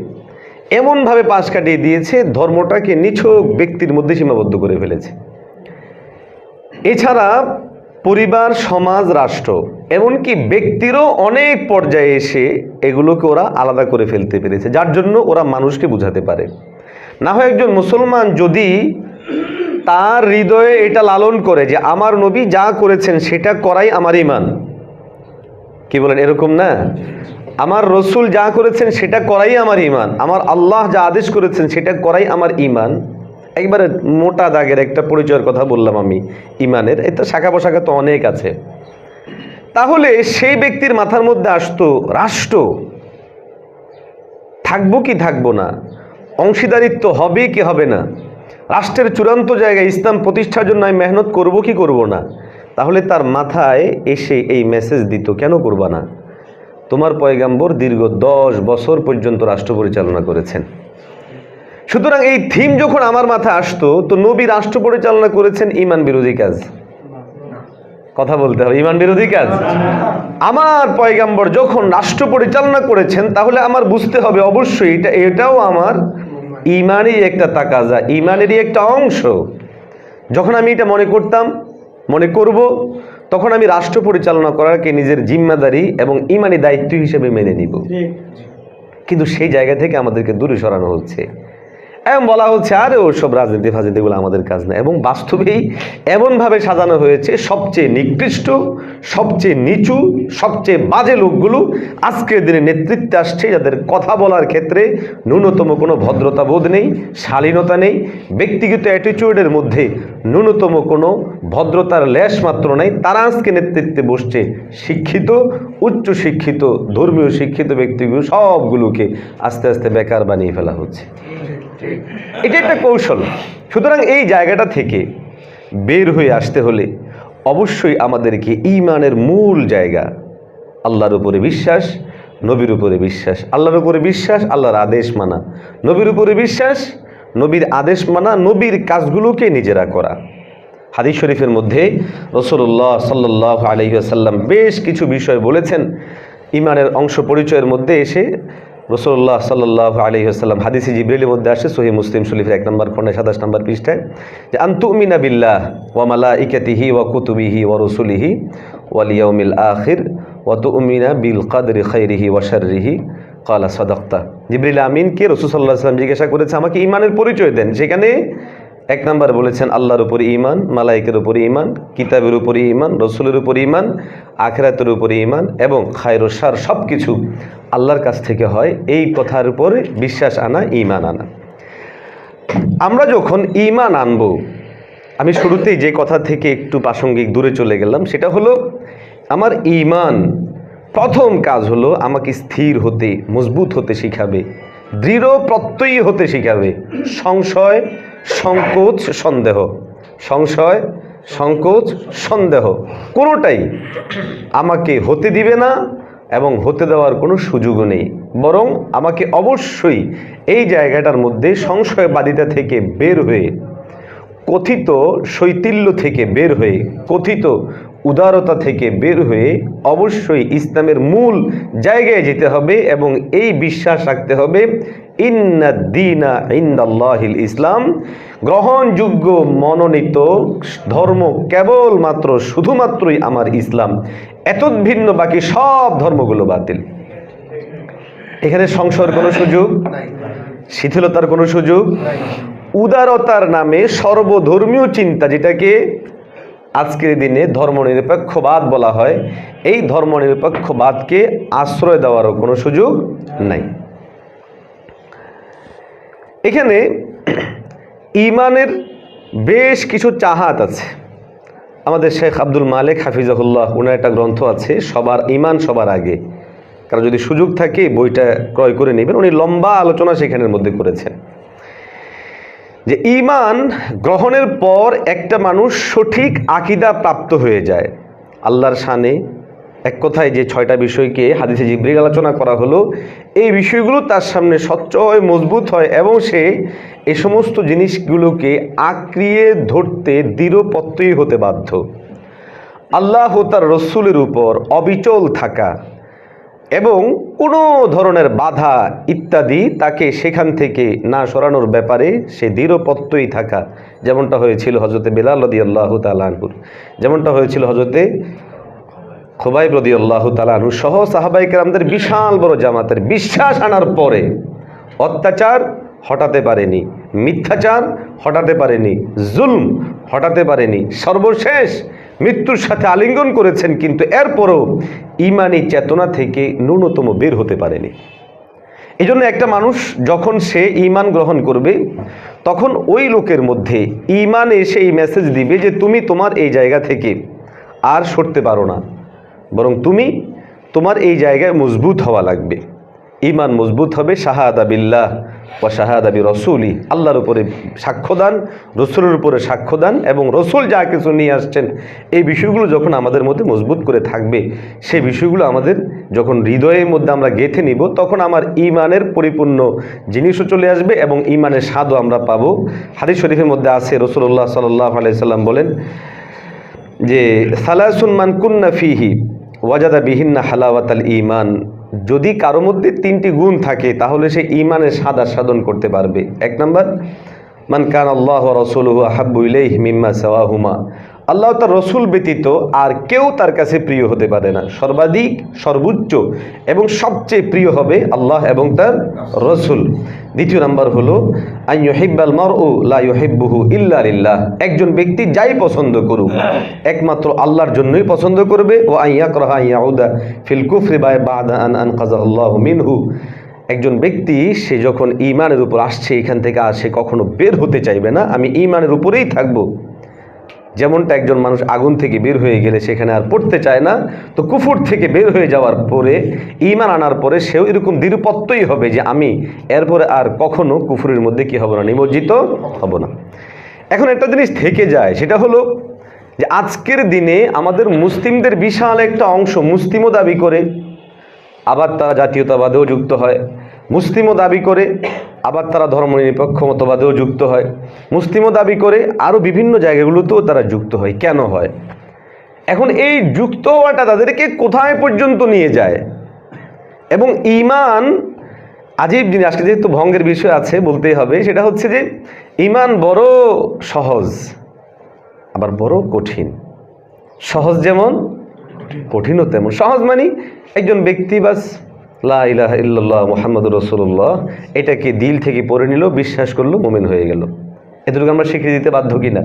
এমনভাবে পাশ কাটিয়ে দিয়েছে, ধর্মটাকে নিছক ব্যক্তির মধ্যে সীমাবদ্ধ করে ফেলেছে। এছাড়া পরিবার, সমাজ, রাষ্ট্র, এমনকি ব্যক্তিরও অনেক পর্যায়ে এসে এগুলোকে ওরা আলাদা করে ফেলতে পেরেছে, যার জন্য ওরা মানুষকে বুঝাতে পারে। না হয় একজন মুসলমান যদি তার হৃদয়ে এটা লালন করে যে আমার নবী যা করেছেন সেটা করাই আমার ঈমান, কি বলেন এরকম না? আমার রসুল যা করেছেন সেটা করাই আমার ঈমান, আমার আল্লাহ যা আদেশ করেছেন সেটা করাই আমার ঈমান। একবারে মোটা দাগের একটা পরিচয়ের কথা বললাম আমি ঈমানের, এটা শাখা প্রশাখা তো অনেক আছে। তাহলে সেই ব্যক্তির মাথার মধ্যে আসতো রাষ্ট্র থাকবো কি থাকবো না, অংশীদারিত্ব হবে কি হবে না, রাষ্ট্রের চূড়ান্ত জায়গায় ইসলাম প্রতিষ্ঠার জন্য আমি মেহনত করব কি করব না। তাহলে তার মাথায় এসে এই মেসেজ দিত, কেন করবা না? তোমার পয়গাম্বর দীর্ঘ 10 বছর পর্যন্ত রাষ্ট্র পরিচালনা করেছেন। সুতরাং এই থিম যখন আমার মাথায় আসতো, তো নবী রাষ্ট্র পরিচালনা করেছেন ঈমান বিরোধী কাজ, কথা বলতে হবে, ঈমান বিরোধী কাজ। আমার পয়গাম্বর যখন রাষ্ট্র পরিচালনা করেছেন, তাহলে আমার বুঝতে হবে অবশ্যই এটাও আমার ঈমানেরই একটা তাকাজা, ঈমানেরই একটা অংশ। যখন আমি এটা মনে করব, তখন আমি রাষ্ট্র পরিচালনা করাকে নিজের জিম্মাদারি এবং ঈমানি দায়িত্ব হিসেবে মেনে নিব। কিন্তু সেই জায়গা থেকে আমাদেরকে দূরে সরানো হচ্ছে। এবং বলা হচ্ছে আরে ওসব রাজনীতি ফাজনীতিগুলো আমাদের কাজ না। এবং বাস্তবেই এমনভাবে সাজানো হয়েছে সবচেয়ে নিকৃষ্ট, সবচেয়ে নিচু, সবচেয়ে বাজে লোকগুলো আজকের দিনে নেতৃত্বে আসছে, যাদের কথা বলার ক্ষেত্রে ন্যূনতম কোনো ভদ্রতা বোধ নেই, শালীনতা নেই, ব্যক্তিগত অ্যাটিটিউডের মধ্যে ন্যূনতম কোনো ভদ্রতার লেশ মাত্র নেই। তারা আজকে নেতৃত্বে বসছে। শিক্ষিত, উচ্চ শিক্ষিত, ধর্মীয় শিক্ষিত ব্যক্তিগুলো সবগুলোকে আস্তে আস্তে বেকার বানিয়ে ফেলা হচ্ছে। এটা একটা কৌশল। সুতরাং এই জায়গাটা থেকে বের হয়ে আসতে হলে অবশ্যই আমাদেরকে ঈমানের মূল জায়গা, আল্লাহর উপরে বিশ্বাস, নবীর উপরে বিশ্বাস, আল্লাহর উপরে বিশ্বাস, আল্লাহর আদেশ মানা, নবীর উপরে বিশ্বাস, নবীর আদেশ মানা, নবীর কাজগুলোকে নিজেরা করা। হাদিস শরীফের মধ্যে রাসূলুল্লাহ সাল্লাল্লাহু আলাইহি ওয়াসাল্লাম বেশ কিছু বিষয় বলেছেন। ঈমানের অংশ পরিচয়ের মধ্যে এসে রাসূলুল্লাহ সাল্লাল্লাহু আলাইহি ওয়াসাল্লাম হাদিসে জিবরিলের মধ্যে আসে, সহিহ মুসলিম শরীফের 1 নম্বর খণ্ডে 27 নম্বর পৃষ্ঠায়, যে আনতুমিনা বিল্লাহ ওয়া মালাইকাতিহি ওয়া কুতুবিহি ওয়া রুসুলিহি ওয়াল ইয়াউমিল আখির ওয়া তুমিনা বিল কদরি খাইরিহি ওয়া শাররিহি ক্বালা সাদাকতা। জিবরিল আমিনকে রাসূল সাল্লাল্লাহু আলাইহি ওয়াসাল্লাম জিজ্ঞাসা করেছে আমাকে ঈমানের পরিচয় দেন। সেখানে 1 নম্বর বলেছেন আল্লাহর উপরে ঈমান, মালাইকের উপরে ঈমান, কিতাবের উপরে ঈমান, রসুলের উপরে ঈমান, আখিরাতের উপরে ঈমান এবং খায়র ও শার সব কিছু আল্লাহর কাছ থেকে হয়। এই কথার উপরে বিশ্বাস আনা, ঈমান আনা। আমরা যখন ঈমান আনবো, আমি শুরুতেই যে কথা থেকে একটু প্রাসঙ্গিক দূরে চলে গেলাম, সেটা হলো আমার ঈমান প্রথম কাজ হলো আমাকে স্থির হতে, মজবুত হতে শিখাবে, দৃঢ় প্রত্যয়ী হতে শিখাবে। সংশয়, সংকোচ, সন্দেহ, সংশয়, সংকোচ, সন্দেহ কোনোটাই আমাকে হতে দিবে না এবং হতে দেওয়ার কোনো সুযোগও নেই। বরং আমাকে অবশ্যই এই জায়গাটার মধ্যে সংশয়বাদিতা থেকে বের হয়ে, কথিত শৈথিল্য থেকে বের হয়ে, কথিত উদারতা থেকে বের হয়ে অবশ্যই ইসলামের মূল জায়গায় যেতে হবে এবং এই বিশ্বাস রাখতে হবে ইন্নাদ দীনা ইনদাল্লাহিল ইসলাম, গ্রহণযোগ্য মনোনীত ধর্ম কেবলমাত্র শুধুমাত্রই আমার ইসলাম, এতদ্ভিন্ন বাকি সব ধর্মগুলো বাতিল। এখানে সংশয়ের কোনো সুযোগ, শিথিলতার কোনো সুযোগ, উদারতার নামে সর্বধর্মীয় চিন্তা, যেটাকে আজকের দিনে ধর্মনিরপেক্ষবাদ বলা হয়, এই ধর্মনিরপেক্ষবাদকে আশ্রয় দেওয়ারও কোনো সুযোগ নাই। এখানে ঈমানের বেশ কিছু চাহাত আছে। আমাদের শেখ আব্দুল মালিক হাফিজাহুল্লাহ, ওনার একটা গ্রন্থ আছে সবার ঈমান সবার আগে, কারণ যদি সুযোগ থাকে বইটা ক্রয় করে নেবেন। উনি লম্বা আলোচনা সেখানের মধ্যে করেছেন যে ঈমান গ্রহণের পর একটা মানুষ সঠিক আকীদা প্রাপ্ত হয়ে যায় আল্লাহর শানে। এক কথায় যে 6টা বিষয়কে হাদিসে জিবরিল আলোচনা করা হলো, এই বিষয়গুলো তার সামনে স্বচ্ছ হয়, মজবুত হয় এবং সে এই সমস্ত জিনিসগুলোকে আঁকড়িয়ে ধরতে দৃঢ় প্রত্যয়ী হতে বাধ্য। আল্লাহ ও তার রসুলের উপর অবিচল থাকা এবং কোনো ধরনের বাধা ইত্যাদি তাকে সেখান থেকে না সরানোর ব্যাপারে সে দৃঢ় প্রত্যয়ী থাকা, যেমনটা হয়েছিল হযরতে বেলাল রাদিয়াল্লাহু তাআলা আনহুর, যেমনটা হয়েছিল হযরতে খুবাইব রাদিয়াল্লাহু তাআলা আনহু সহ সাহাবায়ে কেরামদের বিশাল বড় জামাতের। বিশ্বাস আনার পরে অত্যাচার হটাতে পারেনি, মিথ্যাচার হটাতে পারেনি, জুলম হটাতে পারেনি, সর্বশেষ মৃত্যুর সাথে আলিঙ্গন করেছেন, কিন্তু এরপরও ঈমানি চেতনা থেকে ন্যূনতম বের হতে পারেনি। এই জন্য একটা মানুষ যখন সে ঈমান গ্রহণ করবে, তখন ওই লোকের মধ্যে ঈমান এসে এই মেসেজ দিবে যে তুমি তোমার এই জায়গা থেকে আর সরতে পারো না, বরং তুমি তোমার এই জায়গায় মজবুত হওয়া লাগবে। ঈমান মজবুত হবে শাহাদা বিল্লাহ ওয়া শাহাদা বিরসুলি, আল্লাহর উপরে সাক্ষ্যদান, রসুলের উপরে সাক্ষ্যদান এবং রসুল যা কিছু নিয়ে আসছেন এই বিষয়গুলো যখন আমাদের মধ্যে মজবুত করে থাকবে, সেই বিষয়গুলো আমাদের যখন হৃদয়ের মধ্যে আমরা গেঁথে নিব, তখন আমার ঈমানের পরিপূর্ণ জিনিসও চলে আসবে এবং ঈমানের স্বাদও আমরা পাবো। হাদিস শরীফের মধ্যে আছে রাসূলুল্লাহ সাল্লাল্লাহু আলাইহি সাল্লাম বলেন যে সালাসুন মান কুন্না ফিহি ওয়াজাদা বিহিন্না হালাওয়াতাল ঈমান, যদি কারো মধ্যে 3টি গুণ থাকে তাহলে সে ঈমানের স্বাদ আস্বাদন করতে পারবে। 1 নম্বর, মান কানা আল্লাহু ওয়া রাসূলুহু আহাব্বু ইলাইহি মিম্মা সাওয়াহুমা, আল্লাহ তার রসুল ব্যতীত আর কেউ তার কাছে প্রিয় হতে পারে না। সর্বাধিক, সর্বোচ্চ এবং সবচেয়ে প্রিয় হবে আল্লাহ এবং তার রসুল। দ্বিতীয় নাম্বার হলো আন ইউহিব্বাল মারউ লা ইউহিব্বুহু ইল্লা লিল্লাহ। একজন ব্যক্তি যাই পছন্দ করুক একমাত্র আল্লাহর জন্যই পছন্দ করবে। ও আন ইয়াকরাহা আন ইয়াউদা ফিল কুফরি বা'দা আন আনকাযাহুল্লাহু মিনহু। একজন ব্যক্তি সে যখন ঈমানের উপর আসছে, এখান থেকে সে কখনো বের হতে চাইবে না, আমি ঈমানের উপরেই থাকবো। যেমনটা একজন মানুষ আগুন থেকে বের হয়ে গেলে সেখানে আর পড়তে চায় না, তো কুফর থেকে বের হয়ে যাওয়ার পরে ঈমান আনার পরে সেও এরকম দৃঢ়পত্তই হবে যে আমি এরপরে আর কখনো কুফরের মধ্যে কি হব না, নিমজ্জিত হব না। এখন একটা জিনিস থেকে যায়, সেটা হলো যে আজকের দিনে আমাদের মুসলিমদের বিশাল একটা অংশ মুসলিমও দাবি করে, আবার তারা জাতীয়তাবাদেও যুক্ত হয়। মুসলিমও দাবি করে, আবার তারা ধর্মনিরপেক্ষ মতবাদেও যুক্ত হয়। মুসলিমও দাবি করে, আরও বিভিন্ন জায়গাগুলোতেও তারা যুক্ত হয়। কেন হয়? এখন এই যুক্ত হওয়াটা তাদেরকে কোথায় পর্যন্ত নিয়ে যায়? এবং ঈমান আজীব জিনিস, আজকে যেহেতু ভঙ্গের বিষয় আছে বলতেই হবে, সেটা হচ্ছে যে ঈমান বড় সহজ আবার বড় কঠিন। সহজ যেমন কঠিনও তেমন। সহজ মানে একজন ব্যক্তি বাস লা ইলাহা ইল্লাল্লাহ মুহাম্মাদুর রাসূলুল্লাহ এটাকে দিল থেকে পড়ে নিল, বিশ্বাস করলো, মুমিন হয়ে গেল। এটুকু আমরা স্বীকৃতি দিতে বাধ্য কিনা?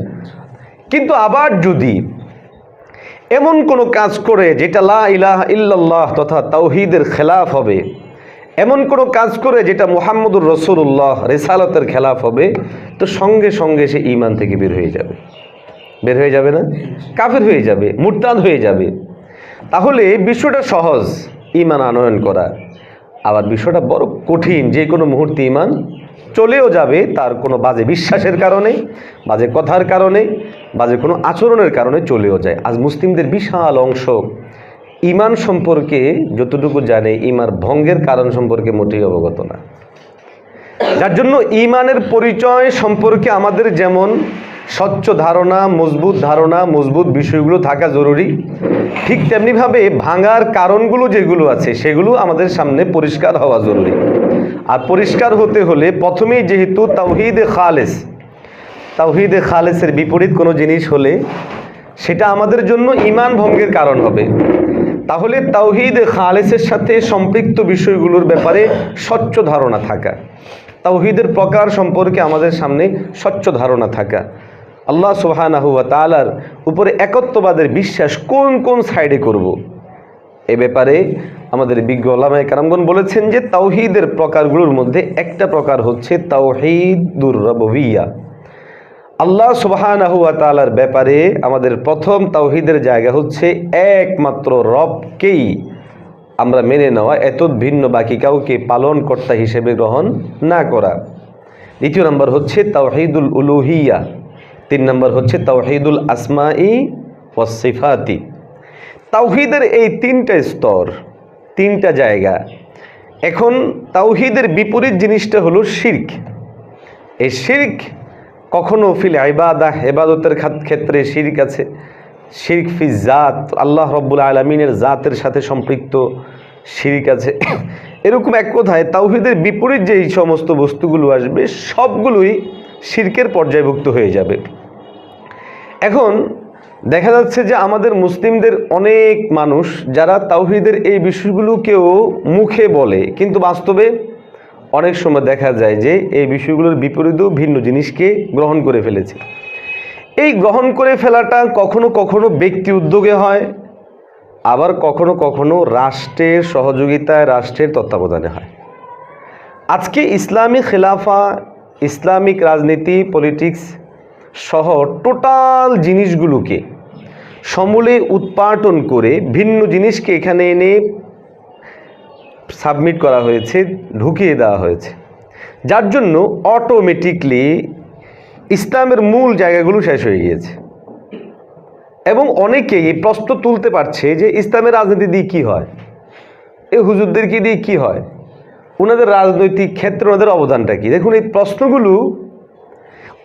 কিন্তু আবার যদি এমন কোনো কাজ করে যেটা লা ইলাহা ইল্লাল্লাহ তথা তাওহীদের খেলাফ হবে, এমন কোনো কাজ করে যেটা মুহাম্মাদুর রাসূলুল্লাহ রিসালাতের খেলাফ হবে, তো সঙ্গে সঙ্গে সে ঈমান থেকে বের হয়ে যাবে। বের হয়ে যাবে না? কাফের হয়ে যাবে, মুরতাদ হয়ে যাবে। তাহলে বিষয়টা সহজ ঈমান আনয়ন করা, আবার বিষয়টা বড় কঠিন। যে কোনো মুহূর্তে ঈমান চলেও যাবে তার কোনো বাজে বিশ্বাসের কারণে, বাজে কথার কারণে, বাজে কোনো আচরণের কারণে চলেও যায়। আজ মুসলিমদের বিশাল অংশ ঈমান সম্পর্কে যতটুকু জানে, ঈমান ভঙ্গের কারণ সম্পর্কে মোটেই অবগত না। যার জন্য ঈমানের পরিচয় সম্পর্কে আমাদের যেমন স্বচ্ছ ধারণা, মজবুত বিষয়গুলো থাকা জরুরি, ঠিক তেমনিভাবে ভাঙার কারণগুলো যেগুলো আছে সেগুলো আমাদের সামনে পরিষ্কার হওয়া জরুরি। আর পরিষ্কার হতে হলে প্রথমেই যেহেতু তাওহীদে খালেসের বিপরীত কোনো জিনিস হলে সেটা আমাদের জন্য ঈমান ভঙ্গের কারণ হবে। তাহলে তাওহীদে খালেসের সাথে সম্পৃক্ত বিষয়গুলোর ব্যাপারে স্বচ্ছ ধারণা থাকা, তাওহীদের প্রকার সম্পর্কে আমাদের সামনে স্বচ্ছ ধারণা থাকা, আল্লাহ সুবহানাহু ওয়া তাআলার উপরে একত্ববাদের বিশ্বাস কোন কোন সাইডে করব, এ ব্যাপারে আমাদের বিজ্ঞ উলামায়ে কেরামগণ বলেছেন যে তাওহীদের প্রকারগুলোর মধ্যে একটা প্রকার হচ্ছে তাওহীদুর রুবুবিয়্যা। আল্লাহ সুবহানাহু ওয়া তাআলার ব্যাপারে আমাদের প্রথম তাওহীদের জায়গা হচ্ছে একমাত্র রবকেই আমরা মেনে নেওয়া, এত ভিন্ন বাকি কাউকে পালনকর্তা হিসেবে গ্রহণ না করা। দ্বিতীয় নম্বর হচ্ছে তাওহীদুল উলুহিয়্যা। তিন নম্বর হচ্ছে তাওহীদুল আসমাই ওয়াস সিফাতি। তাওহীদের এই তিনটা স্তর, তিনটা জায়গা। এখন তাওহীদের বিপরীত জিনিসটা হলো শিরক। এই শিরক কখনো ফিল ইবাদাহ, ইবাদতের ক্ষেত্রে শিরক আছে, শিরক ফি জাত, আল্লাহ রাব্বুল আলামিনের জাতের সাথে সম্পৃক্ত শিরক আছে। এরকম এক কথায় তাওহীদের বিপরীত যেই সমস্ত বস্তুগুলো আসবে সবগুলোই শিরকের পর্যায়ভুক্ত হয়ে যাবে। এখন দেখা যাচ্ছে যে আমাদের মুসলিমদের অনেক মানুষ যারা তাওহীদের এই বিষয়গুলোকেও মুখে বলে, কিন্তু বাস্তবে অনেক সময় দেখা যায় যে এই বিষয়গুলোর বিপরীতেও ভিন্ন জিনিসকে গ্রহণ করে ফেলেছে। এই গ্রহণ করে ফেলাটা কখনো কখনো ব্যক্তি উদ্যোগে হয়, আবার কখনো কখনো রাষ্ট্রের সহযোগিতায়, রাষ্ট্রের তত্ত্বাবধানে হয়। আজকে ইসলামী খেলাফা, ইসলামিক রাজনীতি, পলিটিক্স সহ টোটাল জিনিসগুলোকে সমূলে উৎপাটন করে ভিন্ন জিনিসকে এখানে এনে সাবমিট করা হয়েছে, ঢুকিয়ে দেওয়া হয়েছে, যার জন্য অটোমেটিকলি ইসলামের মূল জায়গাগুলো শেষ হয়ে গিয়েছে। এবং অনেকেই এই প্রশ্ন তুলতে পারছে যে ইসলামের রাজনীতি দিয়ে কী হয়, এই হুজুরদেরকে দিয়ে কী হয়, ওনাদের রাজনৈতিক ক্ষেত্রে ওনাদের অবদানটা কী। দেখুন এই প্রশ্নগুলো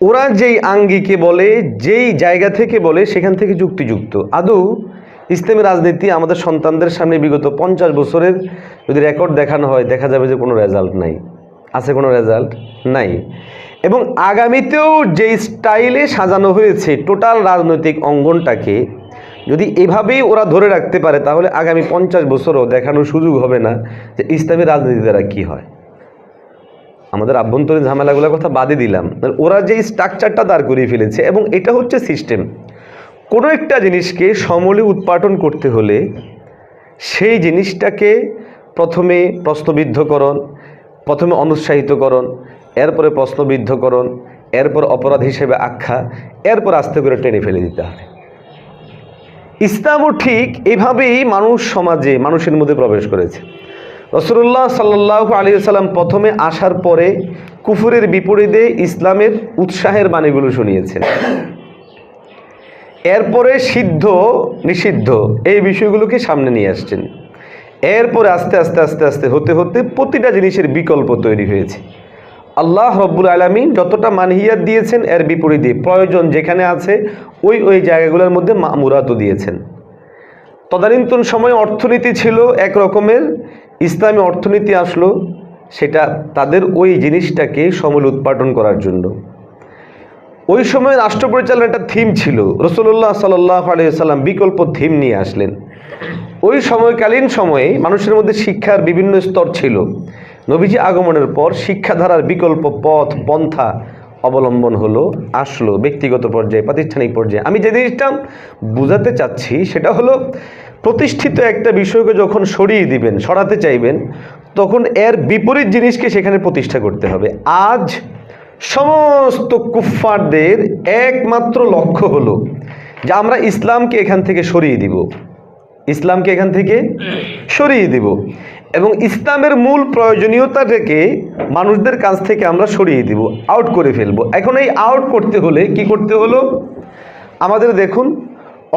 ওরা যেই আঙ্গিকে বলে, যেই জায়গা থেকে বলে, সেখান থেকে যুক্তিযুক্ত। আদৌ ইসলামী রাজনীতি আমাদের সন্তানদের সামনে বিগত 50 বছরের যদি রেকর্ড দেখানো হয়, দেখা যাবে যে কোনো রেজাল্ট নাই। আছে কোনো রেজাল্ট নাই। এবং আগামীতেও যে স্টাইলে সাজানো হয়েছে টোটাল রাজনৈতিক অঙ্গনটাকে যদি এভাবেই ওরা ধরে রাখতে পারে, তাহলে আগামী 50 বছরও দেখানোর সুযোগ হবে না যে ইসলামী রাজনীতি দ্বারা কী হয়। আমাদের আভ্যন্তরীণ ঝামেলাগুলোর কথা বাদে দিলাম, ওরা যে স্ট্রাকচারটা দাঁড় করিয়ে ফেলেছে, এবং এটা হচ্ছে সিস্টেম। কোনো একটা জিনিসকে সমূলে উৎপাদন করতে হলে সেই জিনিসটাকে প্রথমে প্রশ্নবিদ্ধকরণ, প্রথমে অনুৎসাহিতকরণ, এরপরে প্রশ্নবিদ্ধকরণ, এরপর অপরাধ হিসেবে আখ্যা, এরপর আস্তে করে টেনে ফেলে দিতে হবে। ইসলামও ঠিক এভাবেই সমাজে মানুষের মধ্যে প্রবেশ করেছে। রাসূলুল্লাহ সাল্লাল্লাহু আলাইহি ওয়াসাল্লাম প্রথমে আসার পরে কুফরের বিপরীতে ইসলামের উৎসাহের বাণীগুলো শুনিয়েছেন। এরপরে সিদ্ধ নিষিদ্ধ এই বিষয়গুলোকে সামনে নিয়ে আসছেন। এরপরে আস্তে আস্তে আস্তে আস্তে হতে হতে প্রতিটা জিনিসের বিকল্প তৈরি হয়েছে। আল্লাহ রব্বুল আলামিন যতটা মানহিয়াত দিয়েছেন, এর বিপরীতে প্রয়োজন যেখানে আছে ওই জায়গাগুলোর মধ্যে মামুরাতও দিয়েছেন। তদানীন্তন সময় অর্থনীতি ছিল এক রকমের, ইসলামী অর্থনীতি আসলো সেটা তাদের ওই জিনিসটাকে সমূল উৎপাদন করার জন্য। ওই সময় রাষ্ট্র পরিচালনার একটা থিম ছিল, রাসূলুল্লাহ সাল্লাল্লাহু আলাইহি ওয়াসাল্লাম বিকল্প থিম নিয়ে আসলেন। ওই সময়কালীন সময়ে মানুষের মধ্যে শিক্ষার বিভিন্ন স্তর ছিল। নবীজি আগমনের পর শিক্ষাধারার বিকল্প পথ পন্থা অবলম্বন আসলো ব্যক্তিগত পর্যায়ে, প্রাতিষ্ঠানিক পর্যায়ে। আমি যে জিনিসটা বোঝাতে চাচ্ছি সেটা হলো, প্রতিষ্ঠিত একটা বিষয়কে যখন সরাতে চাইবেন, তখন এর বিপরীত জিনিসকে সেখানে প্রতিষ্ঠা করতে হবে। আজ সমস্ত কুফফারদের একমাত্র লক্ষ্য হলো যে আমরা ইসলামকে এখান থেকে সরিয়ে দিব, এবং ইসলামের মূল প্রয়োজনীয়তাটাকে মানুষদের কাছ থেকে আমরা সরিয়ে দিব, আউট করে ফেলবো। এখন এই আউট করতে হলে কি করতে হলো? আমাদের দেখুন,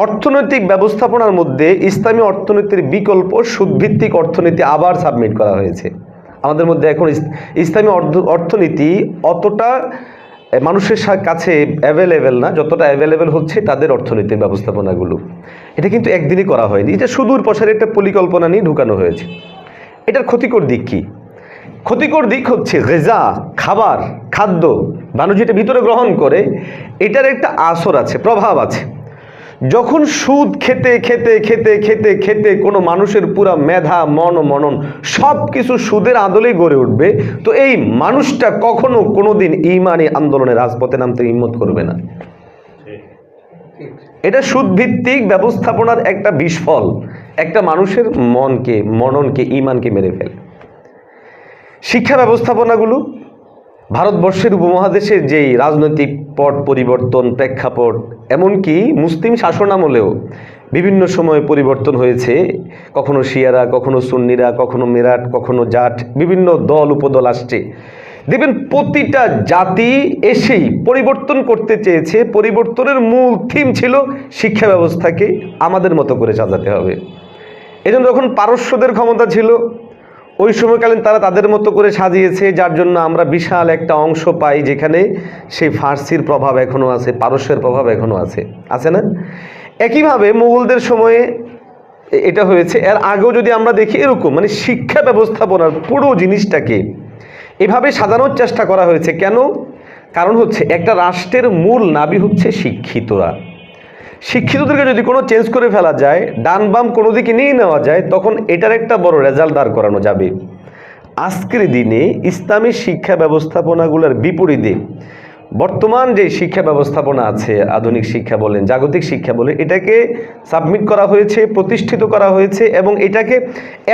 অর্থনৈতিক ব্যবস্থাপনার মধ্যে ইসলামী অর্থনীতির বিকল্প সুদভিত্তিক অর্থনীতি আবার সাবমিট করা হয়েছে। আমাদের মধ্যে এখন ইসলামী অর্থনীতি অতটা মানুষের কাছে অ্যাভেলেবেল না, যতটা অ্যাভেলেবেল হচ্ছে তাদের অর্থনৈতিক ব্যবস্থাপনাগুলো। এটা কিন্তু একদিনই করা হয়নি, এটা সুদূর প্রসারী একটা পরিকল্পনা নিয়ে ঢুকানো হয়েছে। এটার ক্ষতিকর দিক কি? ক্ষতিকর দিক হচ্ছে গিজা, খাদ্য মানুষ যেটা ভিতরে গ্রহণ করে, এটার একটা আসর আছে, প্রভাব আছে। যখন সুদ খেতে খেতে খেতে খেতে খেতে কোনো মানুষের পুরা মেধা মনন সব কিছু সুদের আদলেই গড়ে উঠবে, তো এই মানুষটা কখনো কোনোদিন ঈমানি আন্দোলনে রাজপথে নামতে হিম্মত করবে না। এটা সুদভিত্তিক ব্যবস্থাপনার একটা বিস্ফল, একটা মানুষের মননকে ঈমানকে মেরে ফেলে। শিক্ষা ব্যবস্থাপনাগুলো ভারতবর্ষের উপমহাদেশের যেই রাজনৈতিক পট পরিবর্তন, প্রেক্ষাপট, এমনকি মুসলিম শাসনামলেও বিভিন্ন সময় পরিবর্তন হয়েছে। কখনো শিয়ারা, কখনো সুন্নিরা, কখনো মেরাট, কখনো জাট, বিভিন্ন দল উপদল আসছে। দেখবেন প্রতিটা জাতি এসেই পরিবর্তন করতে চেয়েছে। পরিবর্তনের মূল থিম ছিল শিক্ষা ব্যবস্থাকে আমাদের মতো করে সাজাতে হবে। এজন্য যখন পারস্যদের ক্ষমতা ছিল, ওই সময়কালীন তারা তাদের মতো করে সাজিয়েছে, যার জন্য আমরা বিশাল একটা অংশ পাই যেখানে সেই ফার্সির প্রভাব এখনও আছে, পারস্যের প্রভাব এখনও আছে না? একইভাবে মুঘলদের সময়ে এটা হয়েছে। এর আগেও যদি আমরা দেখি এরকম, মানে শিক্ষা ব্যবস্থাপনার পুরো জিনিসটাকে এভাবে সাজানোর চেষ্টা করা হয়েছে। কেন? কারণ হচ্ছে একটা রাষ্ট্রের মূল নাভি হচ্ছে শিক্ষিতরা। শিক্ষিতদেরকে যদি কোনো চেঞ্জ করে ফেলা যায়, ডান বাম কোনো দিকে নিয়ে নেওয়া যায়, তখন এটার একটা বড় রেজাল্ট দাঁড় করানো যাবে। আজকের দিনে ইসলামী শিক্ষা ব্যবস্থাপনাগুলোর বিপরীতে বর্তমান যে শিক্ষা ব্যবস্থাপনা আছে, আধুনিক শিক্ষা বলেন, জাগতিক শিক্ষা বলেন, এটাকে সাবমিট করা হয়েছে, প্রতিষ্ঠিত করা হয়েছে, এবং এটাকে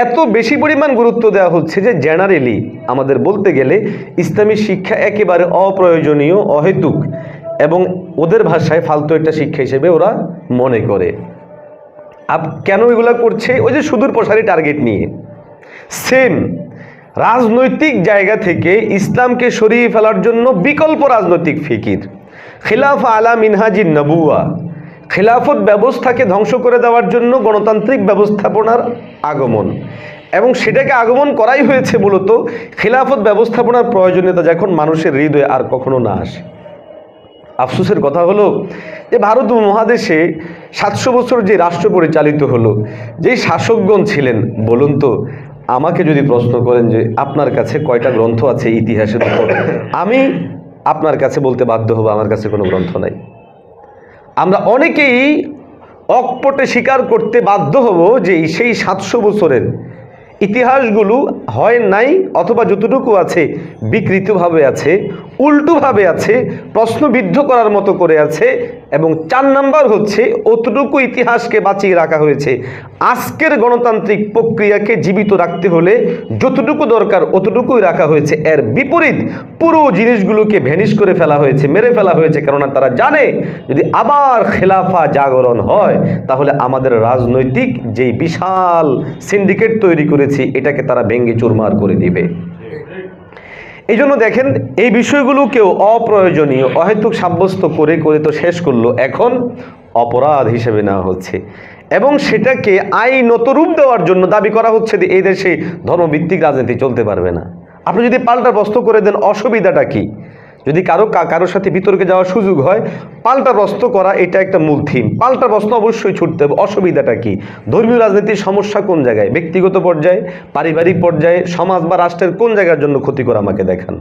এত বেশি পরিমাণ গুরুত্ব দেওয়া হচ্ছে যে জেনারেলি আমাদের বলতে গেলে ইসলামী শিক্ষা একেবারে অপ্রয়োজনীয়, অহেতুক, এবং ওদের ভাষায় ফালতু একটা শিক্ষা হিসেবে ওরা মনে করে। কেন এগুলা করছে? ওই যে সুদূর প্রসারী টার্গেট নিয়ে। সেম রাজনৈতিক জায়গা থেকে ইসলামকে সরিয়ে ফেলার জন্য বিকল্প রাজনৈতিক ফিকির, খিলাফা আলা মিনহাজিন নবুয়া, খিলাফত ব্যবস্থাকে ধ্বংস করে দেওয়ার জন্য গণতান্ত্রিক ব্যবস্থাপনার আগমন, এবং সেটাকে আগমন করাই হয়েছে মূলত খিলাফত ব্যবস্থাপনার প্রয়োজনীয়তা যখন মানুষের হৃদয়ে আর কখনো না আসে। আফসোসের কথা হলো যে ভারত মহাদেশে 700 বছর যে রাষ্ট্র পরিচালিত হলো, যেই শাসকগণ ছিলেন, বলুন তো, আমাকে যদি প্রশ্ন করেন যে আপনার কাছে কয়টা গ্রন্থ আছে ইতিহাসের উপর, আমি আপনার কাছে বলতে বাধ্য হবো আমার কাছে কোনো গ্রন্থ নাই। আমরা অনেকেই অকপটে স্বীকার করতে বাধ্য হব যে সেই 700 বছরের ইতিহাসগুলো হয় নাই, অথবা যতটুকু আছে বিকৃতভাবে আছে, উল্টোভাবে আছে, প্রশ্নবিদ্ধ করার মতো করে আছে। এবং 4 নাম্বার হচ্ছে অতটুকু ইতিহাসকে বাঁচিয়ে রাখা হয়েছে। আজকের গণতান্ত্রিক প্রক্রিয়াকে জীবিত রাখতে হলে যতটুকু দরকার অতটুকুই রাখা হয়েছে। এর বিপরীত পুরো জিনিসগুলোকে ভ্যানিশ করে ফেলা হয়েছে, মেরে ফেলা হয়েছে। কেননা তারা জানে যদি আবার খেলাফা জাগরণ হয় তাহলে আমাদের রাজনৈতিক যেই বিশাল সিন্ডিকেট তৈরি করেছি এটাকে তারা ভেঙে চুরমার করে দিবে। এই জন্য দেখেন এই বিষয়গুলোকেও অপ্রয়োজনীয় অহেতুক সাব্যস্ত করে করে তো শেষ করলো, এখন অপরাধ হিসেবে নেওয়া হচ্ছে এবং সেটাকে আইনত রূপ দেওয়ার জন্য দাবি করা হচ্ছে যে এই দেশে ধর্মভিত্তিক রাজনীতি চলতে পারবে না। আপনি যদি পাল্টা প্রশ্ন করে দেন অসুবিধাটা কি? যদি কারোর সাথে বিতর্কে যাওয়ার সুযোগ হয়, পাল্টা প্রশ্ন করা এটা একটা মূল থিম। পাল্টা প্রশ্ন অবশ্যই ছুটতে হবে। অসুবিধাটা কি? ধর্মীয় রাজনীতির সমস্যা কোন জায়গায়? ব্যক্তিগত পর্যায়ে, পারিবারিক পর্যায়ে, সমাজ বা রাষ্ট্রের কোন জায়গার জন্য ক্ষতিকর আমাকে দেখান।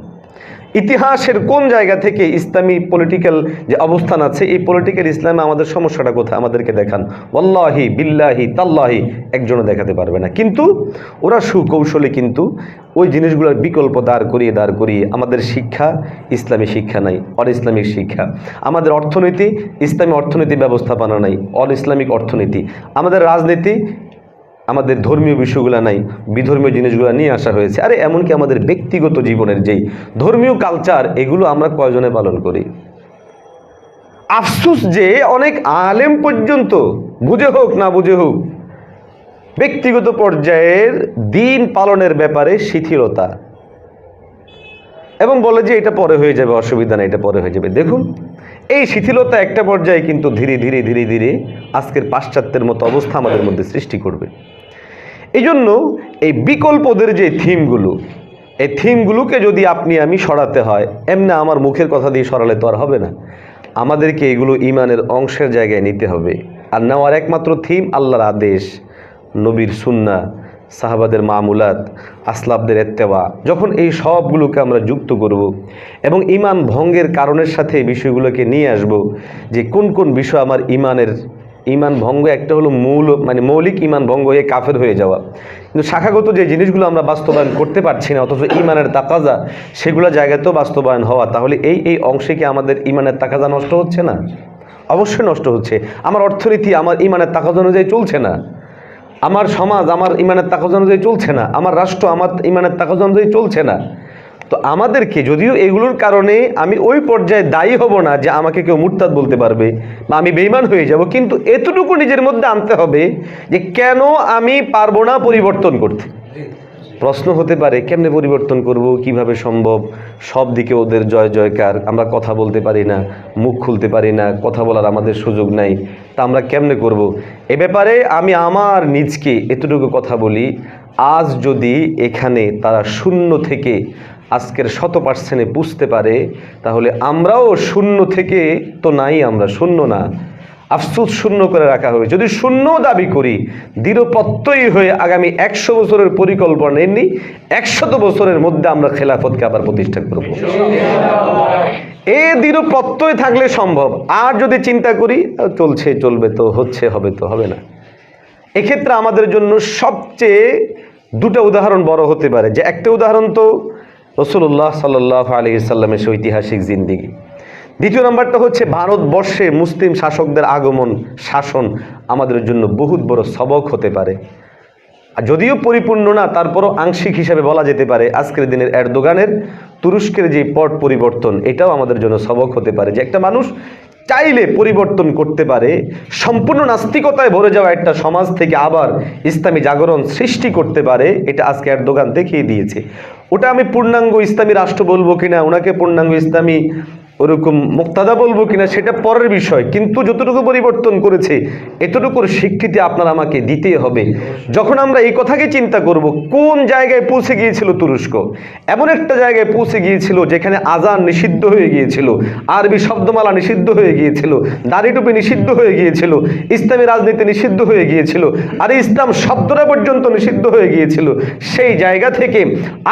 ইতিহাসের কোন জায়গা থেকে ইসলামী পলিটিক্যাল যে অবস্থান আছে এই পলিটিক্যাল ইসলামে আমাদের সমস্যাটা কোথায় আমাদেরকে দেখান। ওয়াল্লাহি বিল্লাহি তাল্লাহি একজনও দেখাতে পারবে না। কিন্তু ওরা সুকৌশলে কিন্তু ওই জিনিসগুলোর বিকল্প দাঁড় করিয়ে আমাদের শিক্ষা ইসলামী শিক্ষা নাই, অল ইসলামিক শিক্ষা। আমাদের অর্থনীতি ইসলামী অর্থনীতি ব্যবস্থাপনা নাই, অল ইসলামিক অর্থনীতি। আমাদের রাজনীতি, আমাদের ধর্মীয় বিষয়গুলো নাই, বিধর্মীয় জিনিসগুলো নিয়ে আসা হয়েছে। আরে এমনকি আমাদের ব্যক্তিগত জীবনের যেই ধর্মীয় কালচার এগুলো আমরা কয়জনে পালন করি? আফসোস যে অনেক আলেম পর্যন্ত বুঝে হোক না বুঝে হোক ব্যক্তিগত পর্যায়ের দিন পালনের ব্যাপারে শিথিলতা, এবং বলে যে এটা পরে হয়ে যাবে, অসুবিধা নেই, এটা পরে হয়ে যাবে। দেখুন এই শিথিলতা একটা পর্যায়ে কিন্তু ধীরে ধীরে আজকের পাশ্চাত্যের মতো অবস্থা আমাদের মধ্যে সৃষ্টি করবে। এই জন্য এই বিকল্পদের যে থিমগুলো, এই থিমগুলোকে যদি আপনি আমি সরাতে হয়, এমনি আমার মুখের কথা দিয়ে সরালে তো আর হবে না। আমাদেরকে এগুলো ইমানের অংশের জায়গায় নিতে হবে। আর নেওয়ার একমাত্র থিম আল্লাহর আদেশ, নবীর সুন্নাহ, সাহাবাদের মামুলাত, আসলাফদের ইত্তেবা। যখন এই সবগুলোকে আমরা যুক্ত করব এবং ইমান ভঙ্গের কারণের সাথে এই বিষয়গুলোকে নিয়ে আসব, যে কোন কোন বিষয় আমার ইমান ভঙ্গ, একটা হলো মৌলিক ইমান ভঙ্গ হয়ে কাফের হয়ে যাওয়া, কিন্তু শাখাগত যে জিনিসগুলো আমরা বাস্তবায়ন করতে পারছি না, অথচ ইমানের তাকাজা সেগুলো জায়গাতেও বাস্তবায়ন হওয়া, তাহলে এই অংশে কি আমাদের ইমানের তাকাজা নষ্ট হচ্ছে না? অবশ্যই নষ্ট হচ্ছে। আমার অর্থনীতি আমার ইমানের তাকাজা অনুযায়ী চলছে না, আমার সমাজ আমার ইমানের তাকাজা অনুযায়ী চলছে না, আমার রাষ্ট্র আমার ইমানের তাকাজা অনুযায়ী চলছে না। তো আমাদেরকে যদিও এগুলোর কারণে আমি ওই পর্যায়ে দায়ী হব না যে আমাকে কেউ মুরতাদ বলতে পারবে বা আমি বেঈমান হয়ে যাব, কিন্তু এতটুকু নিজের মধ্যে আনতে হবে যে কেন আমি পারবো না পরিবর্তন করতে। প্রশ্ন হতে পারে কেমনে পরিবর্তন করব, কিভাবে সম্ভব? সব দিকে ওদের জয় জয়কার, আমরা কথা বলতে পারি না, মুখ খুলতে পারি না, কথা বলার আমাদের সুযোগ নাই, তা আমরা কেমনে করব? এ ব্যাপারে আমি আমার নিজকে এতটুকু কথা বলি, আজ যদি এখানে তারা শূন্য থেকে আজকের 100% বুঝতে পারে, তাহলে আমরাও শূন্য থেকে তো নাই, আমরা শূন্য না, আফসোস শূন্য করে রাখা হবে। যদি শূন্য দাবি করি, দৃঢ় প্রত্যয়ী হয়ে আগামী 100 বছরের পরিকল্পনা নেননি, 100 বছরের মধ্যে আমরা খেলাফতকে আবার প্রতিষ্ঠা করব। এ দৃঢ় প্রত্যয় থাকলে সম্ভব। আর যদি চিন্তা করি চলছে চলবে তো, হচ্ছে হবে তো, হবে না। এক্ষেত্রে আমাদের জন্য সবচেয়ে দুটো উদাহরণ বড় হতে পারে। যে একটা উদাহরণ তো রাসূলুল্লাহ সাল্লাল্লাহু আলাইহি সাল্লামের ঐতিহাসিক জিন্দেগি। দ্বিতীয় নাম্বারটা হচ্ছে ভারতবর্ষে মুসলিম শাসকদের আগমন, শাসন আমাদের জন্য বহুত বড় সবক হতে পারে। আর যদিও পরিপূর্ণ না, তারপরও আংশিক হিসাবে বলা যেতে পারে আজকের দিনের এরদোগানের তুরস্কের যে পট পরিবর্তন, এটাও আমাদের জন্য সবক হতে পারে যে একটা মানুষ চাইলে পরিবর্তন করতে পারে। সম্পূর্ণ নাস্তিকতায় ভরে যাওয়া একটা সমাজ থেকে আবার ইসলামী জাগরণ সৃষ্টি করতে পারে, এটা আজকে এরদোগান দেখিয়ে দিয়েছে। ওটা আমি পূর্ণাঙ্গ ইসলামী রাষ্ট্র বলবো কিনা, ওনাকে পূর্ণাঙ্গ ইসলামী ওরকম মুক্তাদা বলবো কিনা সেটা পরের বিষয়, কিন্তু যতটুকু পরিবর্তন করেছে এতটুকুর স্বীকৃতি আপনার আমাকে দিতেই হবে। যখন আমরা এই কথাকে চিন্তা করব, কোন জায়গায় পৌঁছে গিয়েছিল তুরস্ক, এমন একটা জায়গায় পৌঁছে গিয়েছিল যেখানে আজান নিষিদ্ধ হয়ে গিয়েছিল, আরবি শব্দমালা নিষিদ্ধ হয়ে গিয়েছিল, দাড়ি টুপি নিষিদ্ধ হয়ে গিয়েছিল, ইসলামী রাজনীতি নিষিদ্ধ হয়ে গিয়েছিল, আর ইসলাম শব্দটা পর্যন্ত নিষিদ্ধ হয়ে গিয়েছিল। সেই জায়গা থেকে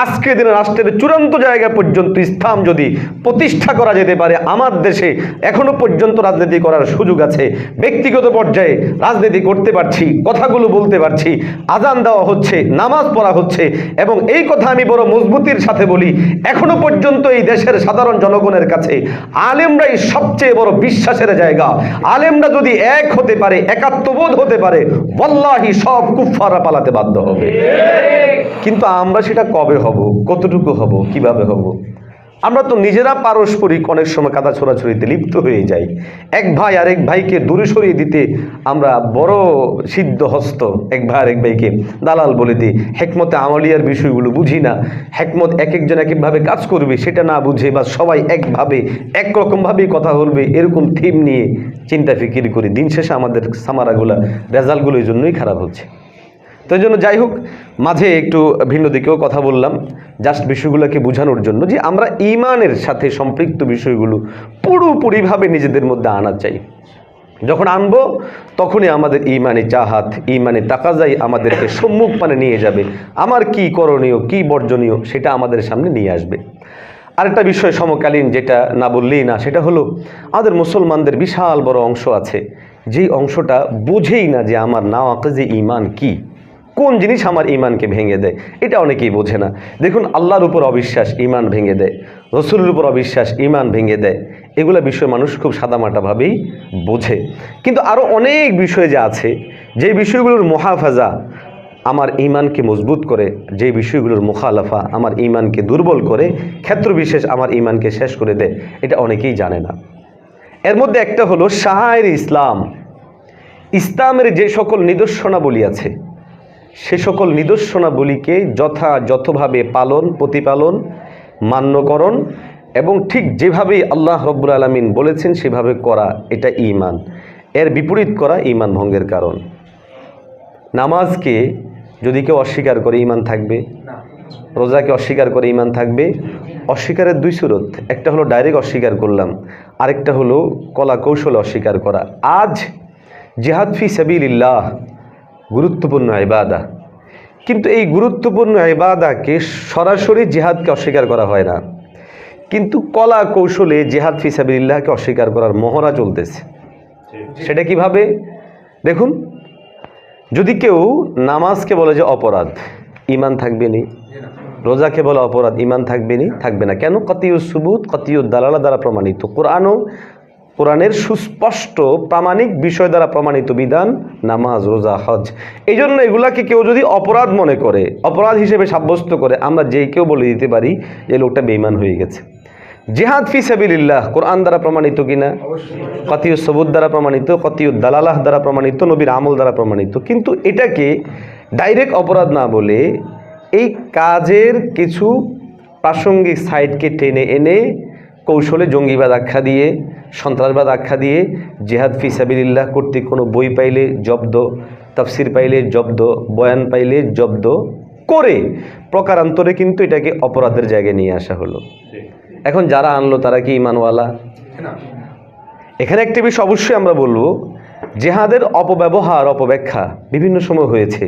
আজকের দিনে রাষ্ট্রের চূড়ান্ত জায়গা পর্যন্ত ইসলাম যদি প্রতিষ্ঠা করা যেতে পারে, আমার দেশে এখনো পর্যন্ত রাজনীতি করার সুযোগ আছে। ব্যক্তিগত পর্যায়ে রাজনীতি করতে পারছি, কথাগুলো বলতে পারছি, আজান দেওয়া হচ্ছে, নামাজ পড়া হচ্ছে, এবং এই কথা আমি বড় মজবুতির সাথে বলি, এখনো পর্যন্ত এই দেশের সাধারণ জনগণের কাছে আলেমরাই সবচেয়ে বড় বিশ্বাসের জায়গা। আলেমরা যদি এক হতে পারে, একাত্মবোধ হতে পারে, ওয়াল্লাহি সব কুফফাররা পালাতে বাধ্য হবে। কিন্তু আমরা সেটা কবে হব, কতটুকু হব, কিভাবে হব? আমরা তো নিজেরা পারস্পরিক অনেক সময় কাদা ছোড়াছড়িতে লিপ্ত হয়ে যাই। এক ভাই আরেক ভাইকে দূরে সরিয়ে দিতে আমরা বড় সিদ্ধ হস্ত, এক ভাই আরেক ভাইকে দালাল বলে দিই। হেকমতে আমলিয়ার বিষয়গুলো বুঝি না, হেকমত এক একজন এক একভাবে কাজ করবে সেটা না বুঝে, বা সবাই একভাবে একরকমভাবেই কথা বলবে এরকম থিম নিয়ে চিন্তা ফিকির করি। দিন শেষে আমাদের সামারাগুলা, রেজাল্টগুলো এই জন্যই খারাপ হচ্ছে। তো এই জন্য যাই হোক, মাঝে একটু ভিন্ন দিকেও কথা বললাম, জাস্ট বিষয়গুলোকে বোঝানোর জন্য যে আমরা ঈমানের সাথে সম্পৃক্ত বিষয়গুলো পুরোপুরিভাবে নিজেদের মধ্যে আনা চাই। যখন আনবো তখনই আমাদের ঈমানি চাহাত, ঈমানি তাকাজাই আমাদেরকে সম্মুখ পানে নিয়ে যাবে। আমার কি করণীয়, কি বর্জনীয়, সেটা আমাদের সামনে নিয়ে আসবে। আরেকটা বিষয় সমকালীন যেটা না বললেই না, সেটা হলো আমাদের মুসলমানদের বিশাল বড় অংশ আছে যেই অংশটা বোঝেই না যে আমার নাওয়াকিজে ঈমান কি, কোন জিনিস আমার ঈমানকে ভেঙে দেয়, এটা অনেকেই বোঝে না। দেখুন, আল্লাহর উপর অবিশ্বাস ঈমান ভেঙে দেয়, রসুলের উপর অবিশ্বাস ঈমান ভেঙে দেয়। এগুলো বিষয় মানুষ খুব সাদামাটাভাবেই বোঝে। কিন্তু আরও অনেক বিষয় যে আছে, যে বিষয়গুলোর মুহাফাজা আমার ঈমানকে মজবুত করে, যে বিষয়গুলোর মুখালাফা আমার ঈমানকে দুর্বল করে, ক্ষেত্র বিশেষ আমার ঈমানকে শেষ করে দেয়, এটা অনেকেই জানে না। এর মধ্যে একটা হলো শাআয়ের ইসলাম। ইসলামের যে সকল নিদর্শনাবলী আছে, সে সকল নিদর্শনাবলীকে যথাযথভাবে পালন, প্রতিপালন, মান্যকরণ এবং ঠিক যেভাবেই আল্লাহ রব্বুল আলামিন বলেছেন সেভাবে করা, এটা ঈমান। এর বিপরীত করা ঈমান ভঙ্গের কারণ। নামাজকে যদি কেউ অস্বীকার করে ঈমান থাকবে, রোজাকে অস্বীকার করে ঈমান থাকবে। অস্বীকারের দুই সুরত, একটা হলো ডাইরেক্ট অস্বীকার করলাম, আরেকটা হলো কলা কৌশলে অস্বীকার করা। আজ জিহাদ ফি সাবিলিল্লাহ গুরুত্বপূর্ণ ইবাদা, কিন্তু এই গুরুত্বপূর্ণ ইবাদাকে সরাসরি জিহাদকে অস্বীকার করা হয় না, কিন্তু কলা কৌশলে জিহাদ ফি সাবিলিল্লাহকে অস্বীকার করার মহড়া চলতেছে। সেটা কিভাবে? দেখুন, যদি কেউ নামাজকে বলে যে অপরাধ, ঈমান থাকবে নি। রোজাকে বলে অপরাধ, ঈমান থাকবে নি, থাকবে না। কেন? কতিউস সুবুত, কতিউদ দালালা দ্বারা প্রমাণিত। কোরআনের সুস্পষ্ট প্রামাণিক বিষয় দ্বারা প্রমাণিত বিধান নামাজ, রোজা, হজ। এই জন্য এগুলাকে কেউ যদি অপরাধ মনে করে, অপরাধ হিসেবে সাব্যস্ত করে, আমরা যে কেউ বলে দিতে পারি যে লোকটা বেঈমান হয়ে গেছে। জিহাদ ফি সাবিলিল্লাহ কোরআন দ্বারা প্রমাণিত কিনা? কতিউস সুবুত দ্বারা প্রমাণিত, কতিউদ দালালাহ দ্বারা প্রমাণিত, নবীর আমল দ্বারা প্রমাণিত। কিন্তু এটাকে ডাইরেক্ট অপরাধ না বলে এই কাজের কিছু প্রাসঙ্গিক সাইডকে টেনে এনে কৌশলে জঙ্গিবাদ আখ্যা দিয়ে, সন্ত্রাসবাদ আখ্যা দিয়ে, জিহাদ ফি সাবিলিল্লাহ কর্তৃক কোনো বই পাইলে জব্দ, তাফসির পাইলে জব্দ, বয়ান পাইলে জব্দ করে প্রকারান্তরে কিন্তু এটাকে অপরাধের জায়গায় নিয়ে আসা হলো। এখন যারা আনলো তারা কি ঈমানওয়ালা? এখানে একটি বিষয় অবশ্যই আমরা বলবো, জিহাদের অপব্যবহার, অপব্যাখ্যা বিভিন্ন সময় হয়েছে।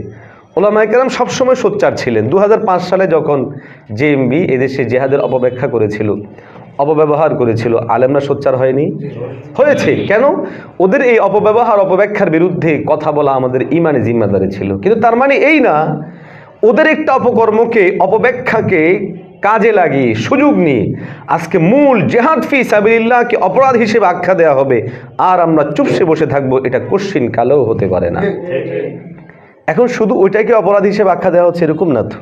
ওলামায়ে কেরাম সবসময় সোচ্চার ছিলেন। 2005 সালে যখন জেএমবি এদেশে জিহাদের অপব্যাখ্যা করেছিল, অপব্যবহার করেছিল, আলেমরা সোচ্চার হয়নি? হয়েছে। কেন? ওদের এই অপব্যবহার, অপব্যাখ্যার বিরুদ্ধে কথা বলা আমাদের ঈমানি জিম্মাদারি ছিল। কিন্তু তার মানে এই না ওদের একটা অপকর্মকে, অপব্যাখ্যাকে কাজে লাগিয়ে, সুযোগ নিয়ে আজকে মূল জিহাদ ফি সাবিলিল্লাহকে অপরাধ হিসেবে আখ্যা দেওয়া হবে আর আমরা চুপসে বসে থাকবো, এটা কোশ্চিন কালেও হতে পারে না। এখন শুধু ওইটাকে অপরাধ হিসেবে আখ্যা দেওয়া হচ্ছে এরকম না তো,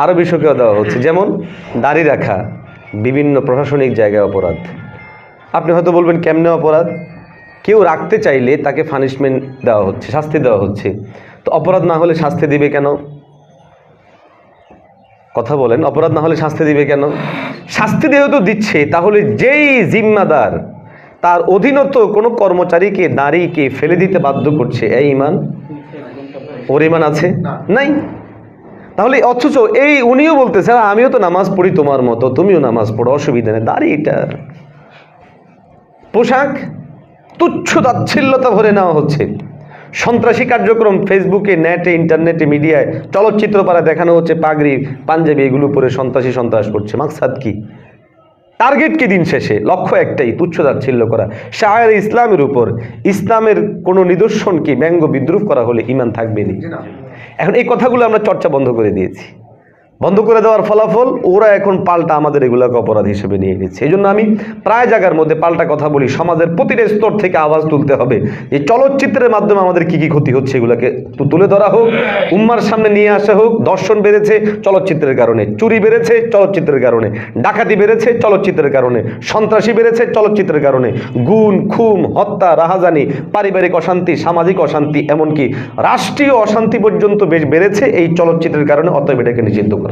আরও বিষয়কেও দেওয়া হচ্ছে। যেমন দাড়ি রাখা বিভিন্ন প্রশাসনিক জায়গায় অপরাধ। আপনি হয়তো বলবেন কেমনে অপরাধ? কেউ রাখতে চাইলে তাকে পানিশমেন্ট দেওয়া হচ্ছে, শাস্তি দেওয়া হচ্ছে। তো অপরাধ না হলে শাস্তি দিবে কেন? কথা বলেন, অপরাধ না হলে শাস্তি দিবে কেন? শাস্তি যেহেতু দিচ্ছে, তাহলে যেই জিম্মাদার তার অধীনত কোনো কর্মচারীকে, নারীকে ফেলে দিতে বাধ্য করছে, এই ঈমান, ওর ঈমান আছে? নাই। তাহলে অথচ এই উনিও বলতেছে আমিও তো নামাজ পড়ি তোমার মতো, তুমিও নামাজ পড়ো, অসুবিধা নেই। দাড়িটা, পোশাক, তুচ্ছ তাচ্ছিল্যতা ভরে নেওয়া হচ্ছে। সন্ত্রাসী কার্যক্রম ফেসবুকে, নেটে, ইন্টারনেটে, মিডিয়ায়, চলচ্চিত্র পাড়া দেখানো হচ্ছে পাগড়ি, পাঞ্জাবি এগুলো পরে সন্ত্রাসী সন্ত্রাস করছে। মাকসাদ কি? টার্গেট কি? দিন শেষে লক্ষ্য একটাই, তুচ্ছ তাচ্ছিল্য করা। শায়ের ইসলামের উপর, ইসলামের কোনো নিদর্শন কি ব্যঙ্গ বিদ্রুপ করা হলে ঈমান থাকবে না। এখন এই কথাগুলো আমরা চর্চা বন্ধ করে দিয়েছি। বন্ধ করে দেওয়ার ফলাফল ওরা এখন পাল্টা আমাদের এগুলোকে অপরাধ হিসেবে নিয়ে নিচ্ছে। এই জন্য আমি প্রায় জায়গার মধ্যে পাল্টা কথা বলি, সমাজের প্রতিটা স্তর থেকে আওয়াজ তুলতে হবে। এই চলচ্চিত্রের মাধ্যমে আমাদের কি কি ক্ষতি হচ্ছে এগুলোকে তুলে ধরা হোক, উম্মার সামনে নিয়ে আসা হোক। দর্শন বেড়েছে চলচ্চিত্রের কারণে, চুরি বেড়েছে চলচ্চিত্রের কারণে, ডাকাতি বেড়েছে চলচ্চিত্রের কারণে, সন্ত্রাসী বেড়েছে চলচ্চিত্রের কারণে, গুম খুম, হত্যা, রাহাজানি, পারিবারিক অশান্তি, সামাজিক অশান্তি, এমনকি রাষ্ট্রীয় অশান্তি পর্যন্ত বেশ বেড়েছে এই চলচ্চিত্রের কারণে। অতএব এটাকে নিষিদ্ধ করা।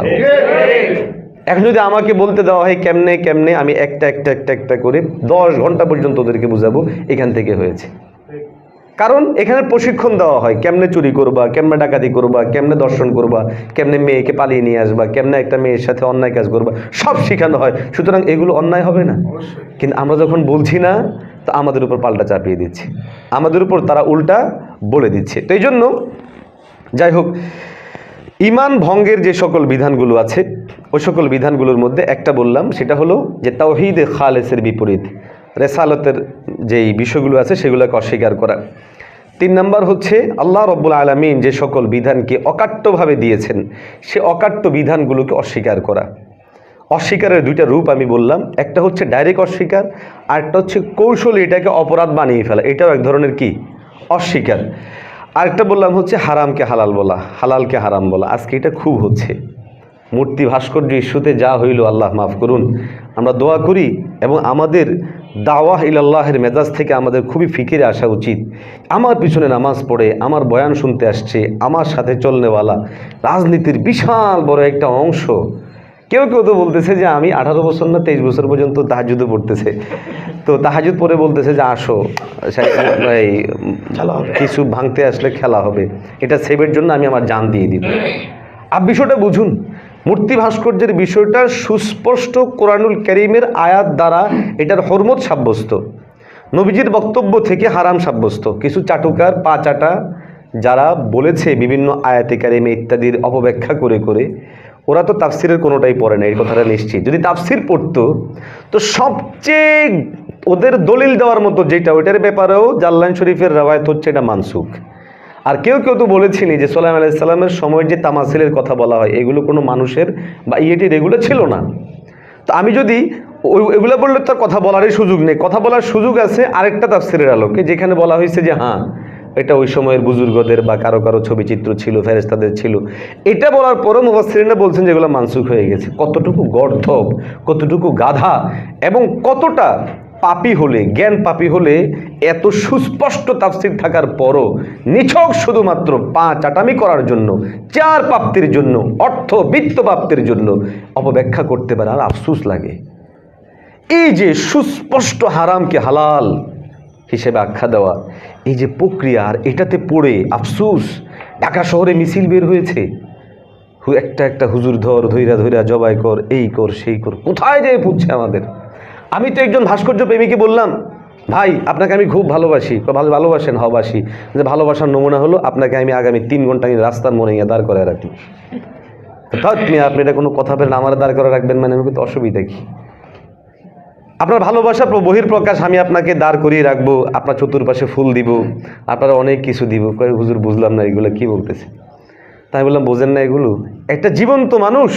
এখন যদি আমাকে বলতে দেওয়া হয় কেমনে কেমনে, আমি একটা করে 10 ঘন্টা পর্যন্ত ওদেরকে বুঝাবো এখান থেকে হয়েছে। কারণ এখানে প্রশিক্ষণ দেওয়া হয় কেমনে চুরি করবা, কেমনে ডাকাতি করবা, কেমনে দর্শন করবা, কেমনে মেয়েকে পালিয়ে নিয়ে আসবা, কেমনে একটা মেয়ের সাথে অন্যায় কাজ করবা, সব শেখানো হয়। সুতরাং এগুলো অন্যায় হবে না। কিন্তু আমরা যখন বলছি না, তো আমাদের উপর পাল্টা চাপিয়ে দিচ্ছে, আমাদের উপর তারা উল্টা বলে দিচ্ছে। তো এই জন্য যাই হোক, ঈমান ভঙ্গের যে সকল বিধানগুলো আছে ওই সকল বিধানগুলোর মধ্যে একটা বললাম, সেটা হলো যে তাওহীদে খালেসের বিপরীত রেসালতের যেই বিষয়গুলো আছে সেগুলোকে অস্বীকার করা। 3 নম্বর হচ্ছে আল্লাহ রব্বুল আলামিন যে সকল বিধানকে অকাট্যভাবে দিয়েছেন সে অকাট্য বিধানগুলোকে অস্বীকার করা। অস্বীকারের 2টা রূপ আমি বললাম, একটা হচ্ছে ডাইরেক্ট অস্বীকার, আর একটা হচ্ছে কৌশলী এটাকে অপরাধ বানিয়ে ফেলা, এটাও এক ধরনের কি অস্বীকার। আরেকটা বললাম হচ্ছে হারামকে হালাল বলা, হালালকে হারাম বলা। আজকে এটা খুব হচ্ছে। মূর্তি ভাস্কর্য ইস্যুতে যা হইল আল্লাহ মাফ করুন, আমরা দোয়া করি এবং আমাদের দাওয়াহ ইলাল্লাহের মেজাজ থেকে আমাদের খুবই ফিকিরে আসা উচিত। আমার পিছনে নামাজ পড়ে, আমার বয়ান শুনতে আসছে, আমার সাথে চলনেওয়ালা রাজনীতির বিশাল বড় একটা অংশ। কেউ কেউ তো বলতেছে যে আমি 18 বছর না 23 বছর পর্যন্ত তাহাজ্জুদে পড়তেছে, তো তাহাজ্জুদ পরে বলতেছে যে আসো এই কিছু ভাঙতে আসলে খেলা হবে, এটা সেভের জন্য আমি আমার জান দিয়ে দিব। বিষয়টা বুঝুন, মূর্তি ভাস্কর্যের বিষয়টা সুস্পষ্ট কোরআনুল কারীমের আয়াত দ্বারা এটার হরমত সাব্যস্ত, নবীজির বক্তব্য থেকে হারাম সাব্যস্ত। কিছু চাটুকার পা চাটা যারা বলেছে বিভিন্ন আয়াতে কারিমে ইত্যাদির অপব্যাখ্যা করে করে, ওরা তো তাফসিরের কোনোটাই পড়ে না, এই কথাটা নিশ্চিত। যদি তাফসির পড়তো তো সবচেয়ে ওদের দলিল দেওয়ার মতো যেটা, ওইটার ব্যাপারেও জাল্লান শরীফের রওয়ায়াত হচ্ছে এটা মানসুখ। আর কেউ কেউ তো বলেছিনি যে সুলাইমান আলাইহিস সালামের সময় যে তামাসিলের কথা বলা হয় এগুলো কোনো মানুষের বা ইয়েটির এগুলো ছিল না। তো আমি যদি এগুলো বললে তার কথা বলারই সুযোগ নেই। কথা বলার সুযোগ আছে আরেকটা তাফসিরের আলোকে, যেখানে বলা হয়েছে যে হ্যাঁ এটা ওই সময়ের বুজুর্গদের বা কারো কারো ছবি চিত্র ছিল, ফেরেশতাদের ছিল। এটা বলার পরও মুফাসসিরিনরা বলছেন যেগুলো মানসুখ হয়ে গেছে। কতটুকু গর্ধব, কতটুকু গাধা এবং কতটা পাপী হলে, জ্ঞান পাপী হলে এত সুস্পষ্ট তাফসির থাকার পরও নিছক শুধুমাত্র পা চাটামি করার জন্য, চার প্রাপ্তির জন্য, অর্থ বিত্ত প্রাপ্তির জন্য অপব্যাখ্যা করতে পারে। আর আফসোস লাগে, এই যে সুস্পষ্ট হারামকে হালাল হিসেবে আখ্যা দেওয়া, এই যে প্রক্রিয়া, আর এটাতে পড়ে আফসোস ঢাকা শহরে মিছিল বের হয়েছে, একটা হুজুর ধৈরা জবাই কর, এই কর সেই কর, কোথায় যেয়ে পুচ্ছে আমাদের। আমি তো একজন ভাস্কর্য প্রেমীকে বললাম, ভাই আপনাকে আমি খুব ভালোবাসি। ভালোবাসেন? হবাসি। যে ভালোবাসার নমুনা হলো আপনাকে আমি আগামী 3 ঘন্টা রাস্তার মনে গিয়ে দাঁড় করে রাখি। আপনি এটা কোনো কথা বলেন, আমার দাঁড় করে রাখবেন মানে আমি কিন্তু অসুবিধা কি? আপনার ভালোবাসা বহির প্রকাশ আমি আপনাকে দাঁড় করিয়ে রাখবো, আপনার চতুর্পাশে ফুল দিব, আপনারা অনেক কিছু দিব। কয় হুজুর বুঝলাম না এগুলো কি বলতেছে। তাই বললাম বোঝেন না এগুলো? একটা জীবন্ত মানুষ,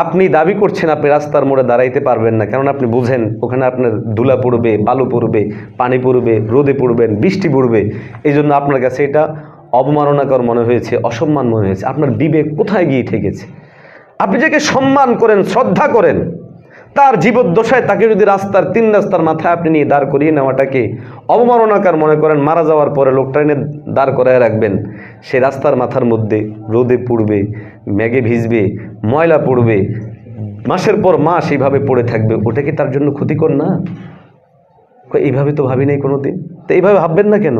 আপনি দাবি করছেন আপনি রাস্তার মোড়ে দাঁড়াইতে পারবেন না, কারণ আপনি বুঝেন ওখানে আপনার ধুলা পড়বে, বালু পড়বে, পানি পড়বে, রোদে পড়বেন, বৃষ্টি পড়বে। এই জন্য আপনার কাছে এটা অবমাননাকর মনে হয়েছে, অসম্মান মনে হয়েছে। আপনার বিবেক কোথায় গিয়ে ঠেকেছে? আপনি যাকে সম্মান করেন, শ্রদ্ধা করেন, তার জীবদ্দশায় তাকে যদি রাস্তার 3 রাস্তার মাথায় আপনি নিয়ে দাঁড় করিয়ে নেওয়াটাকে অবমাননাকার মনে করেন, মারা যাওয়ার পরে লোকটা এনে দাঁড় করায় রাখবেন, সে রাস্তার মাথার মধ্যে রোদে পুড়বে, মেঘে ভিজবে, ময়লা পড়বে, মাসের পর মাস এইভাবে পড়ে থাকবে, ওটা কি তার জন্য ক্ষতিকর না? এইভাবে তো ভাবি নাই কোনোদিন। তো এইভাবে ভাববেন না কেন?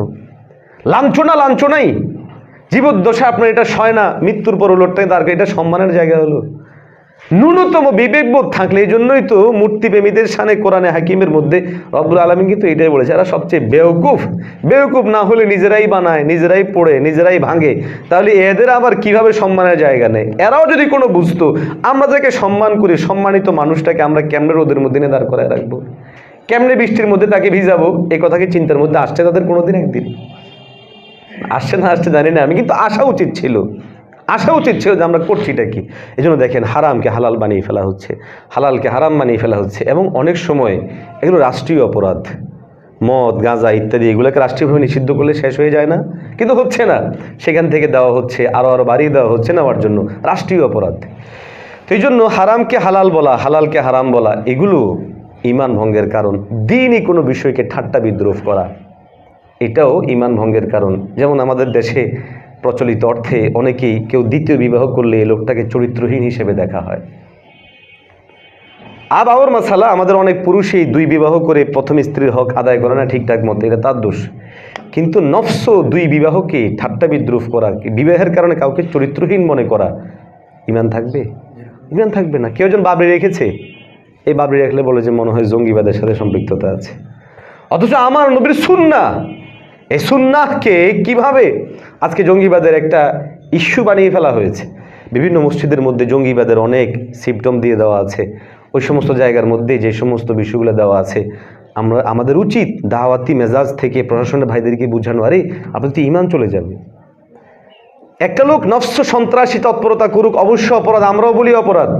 লাঞ্ছনাই। জীবদ্দশা আপনার এটা সয় না, মৃত্যুর পর লোকটাই দাঁড় করে, এটা সম্মানের জায়গা হলো? ন্যূনতম বিবেকবোধ থাকলে, এই জন্যই তো মূর্তিপ্রেমীদের শানে কোরআনে হাকিমের মধ্যে রব্বুল আলামিন কিন্তু এটাই বলেছে, এরা সবচেয়ে বেওকুফ না হলে নিজেরাই বানায়, নিজেরাই পড়ে, নিজেরাই ভাঙে, তাহলে এদের আবার কিভাবে সম্মানের জায়গা নেই? এরাও যদি কোনো বুঝতো, আমরা যাকে সম্মান করি, সম্মানিত মানুষটাকে আমরা কেমনে রোদের মধ্যে নিয়ে দাঁড় করায় রাখবো, কেমনে বৃষ্টির মধ্যে তাকে ভিজাবো, এই কথা কি চিন্তার মধ্যে আসছে তাদের কোনোদিন? একদিন আসছে না আসছে জানি না আমি, কিন্তু আসা উচিত ছিল যে আমরা করছিটা কি। এই জন্য দেখেন, হারামকে হালাল বানিয়ে ফেলা হচ্ছে, হালালকে হারাম বানিয়ে ফেলা হচ্ছে, এবং অনেক সময় এগুলো রাষ্ট্রীয় অপরাধ। মদ, গাঁজা ইত্যাদি এগুলোকে রাষ্ট্রীয়ভাবে নিষিদ্ধ করলে শেষ হয়ে যায় না, কিন্তু হচ্ছে না, সেখান থেকে দেওয়া হচ্ছে, আরও বাড়িয়ে দেওয়া হচ্ছে নেওয়ার জন্য, রাষ্ট্রীয় অপরাধ। তো এই জন্য হারামকে হালাল বলা, হালালকে হারাম বলা, এগুলো ঈমান ভঙ্গের কারণ। দিনই কোনো বিষয়কে ঠাট্টা বিদ্রুপ করা, এটাও ঈমান ভঙ্গের কারণ। যেমন আমাদের দেশে প্রচলিত অর্থে অনেকেই, কেউ দ্বিতীয় বিবাহ করলে এই লোকটাকে চরিত্রহীন হিসেবে দেখা হয়। আবার মাসালা, আমাদের অনেক পুরুষই 2 বিবাহ করে প্রথম স্ত্রীর হক আদায় করে না ঠিকঠাক মতো, এটা তার দোষ। কিন্তু নফস 2 বিবাহকে ঠাট্টা বিদ্রুপ করা, বিবাহের কারণে কাউকে চরিত্রহীন মনে করা, ঈমান থাকবে? ঈমান থাকবে না। কেউ যেন বাবরি রেখেছে, এই বাবরি রাখলে বলে যে মনে হয় জঙ্গিবাদের সাথে সম্পৃক্ততা আছে, অথচ আমার নবীর সুন্নাহ, এই সুন্নাহকে কিভাবে আজকে জঙ্গিবাদের একটা ইস্যু বানিয়ে ফেলা হয়েছে। বিভিন্ন মসজিদের মধ্যে জঙ্গিবাদের অনেক সিম্পটম দিয়ে দেওয়া আছে, ওই সমস্ত জায়গার মধ্যে যে সমস্ত বিষয়গুলো দেওয়া আছে, আমাদের উচিত দাওয়াতি মেজাজ থেকে প্রশাসনের ভাইদেরকে বোঝানো, আরে আপনাদের তো ঈমান চলে যাবে। একটা লোক নফস সন্ত্রাসী তৎপরতা করুক, অবশ্য অপরাধ, আমরাও বলি অপরাধ।